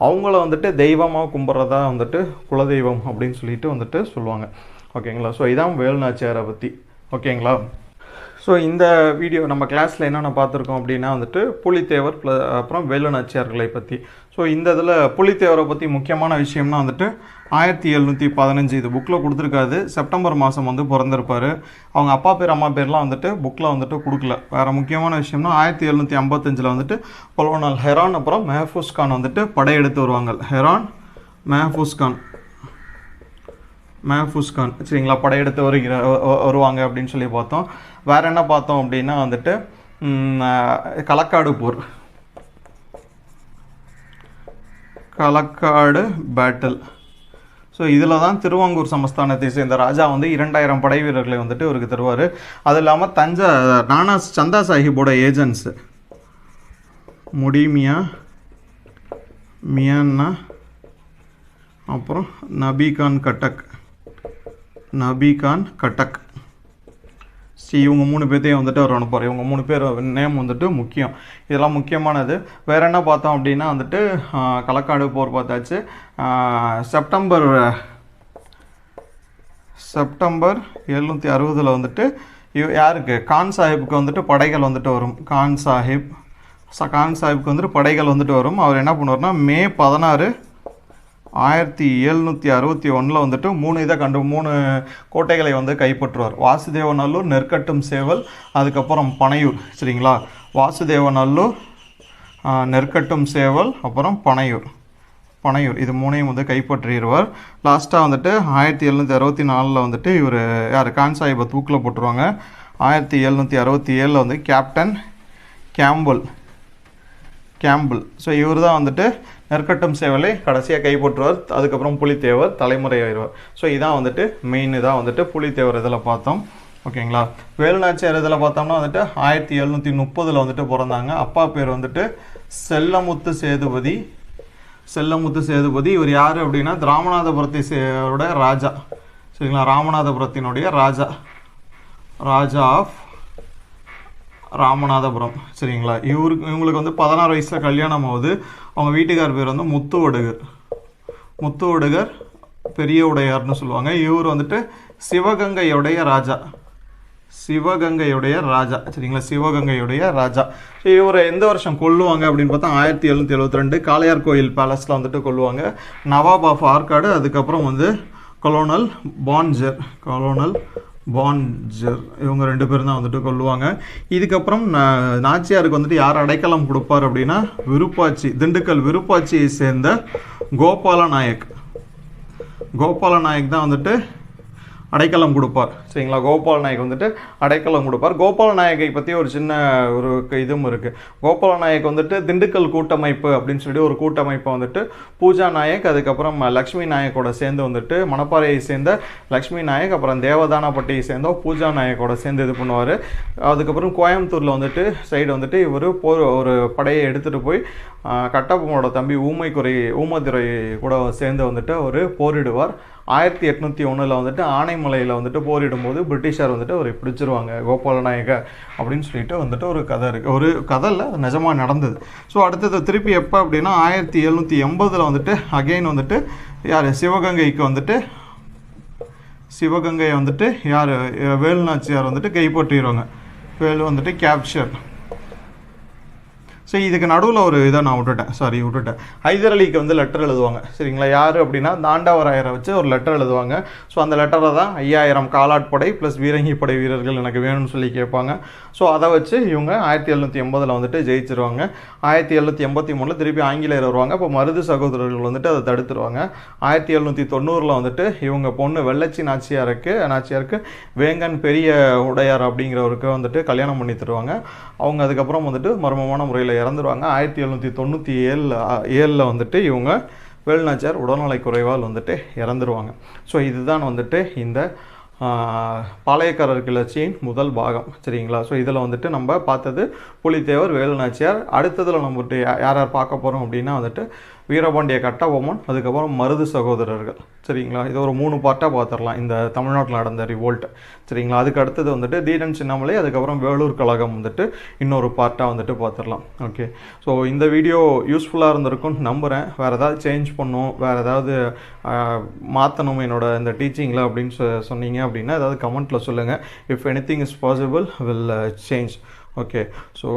அவங்கள வந்துட்டு தெய்வமாக கும்பிட்றதா வந்துட்டு குலதெய்வம் அப்படின்னு சொல்லிட்டு வந்துட்டு சொல்லுவாங்க. ஓகேங்களா. ஸோ இதான் வேலுநாச்சியாரை பற்றி. ஓகேங்களா. ஸோ இந்த வீடியோ நம்ம கிளாஸில் என்னென்ன பார்த்துருக்கோம் அப்படின்னா வந்துட்டு புலித்தேவர் அப்புறம் வேலுநாச்சியார்களை பற்றி. ஸோ இந்த இதில் புலித்தேவரை பற்றி முக்கியமான விஷயம்னா வந்துட்டு 1715 இது புக்கில் கொடுத்துருக்காது. செப்டம்பர் மாதம் வந்து பிறந்திருப்பார். அவங்க அப்பா பேர் அம்மா பேர்லாம் வந்துட்டு புக்கில் வந்துட்டு கொடுக்கல. வேறு முக்கியமான விஷயம்னா 1755 வந்துட்டு கொலோனல் ஹெரான் அப்புறம் மெஹஃபூஸ் கான் வந்துட்டு படையெடுத்து வருவாங்க. ஹெரான், மெஹஃபூஸ் கான் சரிங்களா, படையெடுத்து வருவாங்க அப்படின்னு சொல்லி பார்த்தோம். வேறு என்ன பார்த்தோம் அப்படின்னா வந்துட்டு களக்காடு போர், களக்காடு பேட்டில். ஸோ இதில் தான் திருவாங்கூர் சமஸ்தானத்தை சேர்ந்த ராஜா வந்து 2000 படை வீரர்களை வந்துட்டு இவருக்கு தருவார். அது இல்லாமல் சந்தா சாஹிப்போட ஏஜென்ட்ஸு மியான்னா அப்புறம் நபிகான் கட்டக் இவங்க 3 பேர்த்தையும் வந்துட்டு அவர் அனுப்புவார். இவங்க 3 பேர் நேம் வந்துட்டு முக்கியம். இதெல்லாம் முக்கியமானது. வேறு என்ன பார்த்தோம் அப்படின்னா வந்துட்டு களக்காடு போர் பார்த்தாச்சு. செப்டம்பர் 1760 வந்துட்டு யாருக்கு, கான் சாஹிப்புக்கு வந்துட்டு படைகள் வந்துட்டு வரும். கான் சாஹிப்புக்கு வந்துட்டு படைகள் வந்துட்டு வரும். அவர் என்ன பண்ணுவார்னா மே 16, 1761 வந்துட்டு 3 கோட்டைகளை வந்து கைப்பற்றுவார். வாசுதேவநல்லூர், நெற்கட்டும் சேவல், அதுக்கப்புறம் பனையூர். சரிங்களா, வாசுதேவநல்லூர், நெற்கட்டும் சேவல், அப்புறம் பனையூர் இது 3ஐயும் வந்து கைப்பற்றிடுவார். லாஸ்ட்டாக வந்துட்டு 1764 வந்துட்டு இவர் யார், கான் சாஹிப்பை தூக்கில் போட்டுருவாங்க. 1767 வந்து கேப்டன் கேம்பிள். ஸோ இவர் தான் வந்துட்டு நெற்கட்டும் சேவலை கடைசியாக கைப்பற்றுவார். அதுக்கப்புறம் புலித்தேவர் தலைமுறையாயிருவார். ஸோ இதான் வந்துட்டு மெயின். இதான் வந்துட்டு புலித்தேவர் இதில் பார்த்தோம். ஓகேங்களா. வேலுநாச்சியார் இதில் பார்த்தோம்னா வந்துட்டு 1730 வந்துட்டு பிறந்தாங்க. அப்பா பேர் வந்துட்டு செல்லமுத்து சேதுபதி. இவர் யார் அப்படின்னா ராமநாதபுரத்தை ராஜா. சரிங்களா, ராமநாதபுரத்தினுடைய ராஜா ஆஃப் ராமநாதபுரம். சரிங்களா, இவங்களுக்கு வந்து 16 வயசில் கல்யாணம் ஆகுது. அவங்க வீட்டுக்கார் பேர் வந்து முத்துவடுகர் பெரிய உடையார்னு சொல்லுவாங்க. இவர் வந்துட்டு சிவகங்கையுடைய ராஜா. சரிங்களா, சிவகங்கையுடைய ராஜா. ஸோ இவரை எந்த வருஷம் கொல்லுவாங்க அப்படின்னு பார்த்தா 1772 காளையார் கோயில் பேலஸில் வந்துட்டு கொல்லுவாங்க. நவாப் ஆஃப் ஆற்காடு, அதுக்கப்புறம் வந்து கொலோனல் பான்ஜர் இவங்க 2 பேரும் தான் வந்துட்டு கொல்லுவாங்க. இதுக்கப்புறம் நாச்சியாருக்கு வந்துட்டு யார் அடைக்கலம் கொடுப்பார் அப்படின்னா திண்டுக்கல் விருப்பாட்சியை சேர்ந்த கோபால நாயக் தான் வந்துட்டு அடைக்கலம் கொடுப்பார். சரிங்களா, கோபால் நாயக் வந்துட்டு அடைக்கலம் கொடுப்பார். கோபால் நாயக்கை பற்றி ஒரு சின்ன இதுவும் இருக்குது. கோபால் நாயக் வந்துட்டு திண்டுக்கல் கூட்டமைப்பு அப்படின்னு சொல்லி ஒரு கூட்டமைப்பை வந்துட்டு பூஜா நாயக், அதுக்கப்புறம் லக்ஷ்மி நாயக்கோட சேர்ந்து வந்துட்டு மணப்பாறையை சேர்ந்த லக்ஷ்மி நாயக், அப்புறம் தேவதானப்பட்டியை சேர்ந்த பூஜா நாயக்கோட சேர்ந்து இது பண்ணுவார். அதுக்கப்புறம் கோயம்புத்தூரில் வந்துட்டு சைடு வந்துட்டு இவர் ஒரு படையை எடுத்துகிட்டு போய் கட்டபொம்மனோட தம்பி ஊமதுரை கூட சேர்ந்து வந்துட்டு ஒரு போரிடுவார். 1801 வந்துட்டு ஆனைமலையில் வந்துட்டு போரிடும்போது பிரிட்டிஷார் வந்துட்டு அவரை பிடிச்சிருவாங்க, கோபால நாயக்க அப்படின்னு சொல்லிட்டு வந்துட்டு ஒரு கதை இருக்குது. ஒரு கதை இல்லை, அது நிஜமாக நடந்தது. ஸோ அடுத்தது திருப்பி எப்போ அப்படின்னா 1780 வந்துட்டு அகெயின் வந்துட்டு யார், சிவகங்கைக்கு வந்துட்டு சிவகங்கையை வந்துட்டு யார் வேலு நாச்சியார் வந்துட்டு கைப்பற்றிடுவாங்க. வேலு வந்துட்டு கேப்சர். ஸோ இதுக்கு நடுவில் ஒரு இதை நான் விட்டுட்டேன். ஹைதர் அலிக்கு வந்து லெட்டர் எழுதுவாங்க. சரிங்களா, யார் அப்படின்னா தாண்டவராயரை வச்சு ஒரு லெட்டர் எழுதுவாங்க. ஸோ அந்த லெட்டரை தான் 5000 காலாட்படை ப்ளஸ் பீரங்கி படை வீரர்கள் எனக்கு வேணும்னு சொல்லி கேட்பாங்க. ஸோ அதை வச்சு இவங்க 1780 வந்துட்டு ஜெயிச்சிருவாங்க. 1783 திருப்பி ஆங்கிலேயர் வருவாங்க. இப்போ மருது சகோதரர்கள் வந்துட்டு அதை தடுத்துருவாங்க. 1790 வந்துட்டு இவங்க பொண்ணு வெள்ளச்சி நாச்சியாருக்கு வேங்கன் பெரிய உடையார் அப்படிங்கிறவருக்கு வந்துட்டு கல்யாணம் பண்ணி தருவாங்க. அவங்க அதுக்கப்புறம் வந்துட்டு மர்மமான முறையில் இறந்துருவாங்க. 1797 வந்துட்டு இவங்க வேலு நாச்சியார் உடல்நலை குறைவால் வந்துட்டு இறந்துருவாங்க. ஸோ இதுதான் வந்துட்டு இந்த பாளையக்காரர் கிளர்ச்சியின் முதல் பாகம். சரிங்களா, ஸோ இதில் வந்துட்டு நம்ம பார்த்தது புலித்தேவர், வேலு நாச்சியார். அடுத்ததில் நம்ம யார் யார் பார்க்க போகிறோம் அப்படின்னா வந்துட்டு வீரபாண்டிய கட்டபொம்மன், அதுக்கப்புறம் மருது சகோதரர்கள். சரிங்களா, இது ஒரு 3 பார்ட்டாக பார்த்துடலாம் இந்த தமிழ்நாட்டில் நடந்த ரிவோல்ட். சரிங்களா, அதுக்கு அடுத்தது வந்துட்டு தீரன் சின்னமலை, அதுக்கப்புறம் வேலூர் கழகம் வந்துட்டு இன்னொரு பார்ட்டாக வந்துட்டு பார்த்துடலாம். ஓகே, ஸோ இந்த வீடியோ யூஸ்ஃபுல்லாக இருந்திருக்கும்னு நம்புகிறேன். வேறு ஏதாவது சேஞ்ச் பண்ணணும், வேறு ஏதாவது மாற்றணும் என்னோட இந்த டீச்சிங்கில் அப்படின்னு சொன்னீங்க அப்படின்னா ஏதாவது கமெண்ட்டில் சொல்லுங்கள். If anything is possible will change. Okay, so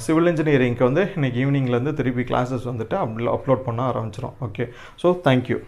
civil இன்ஜினியரிங்க்கு வந்து இன்றைக்கி ஈவினிங்லேருந்து திருப்பி கிளாஸஸ் வந்துட்டு அப்லோட் பண்ண ஆரம்பிச்சிடும். Okay, so thank you.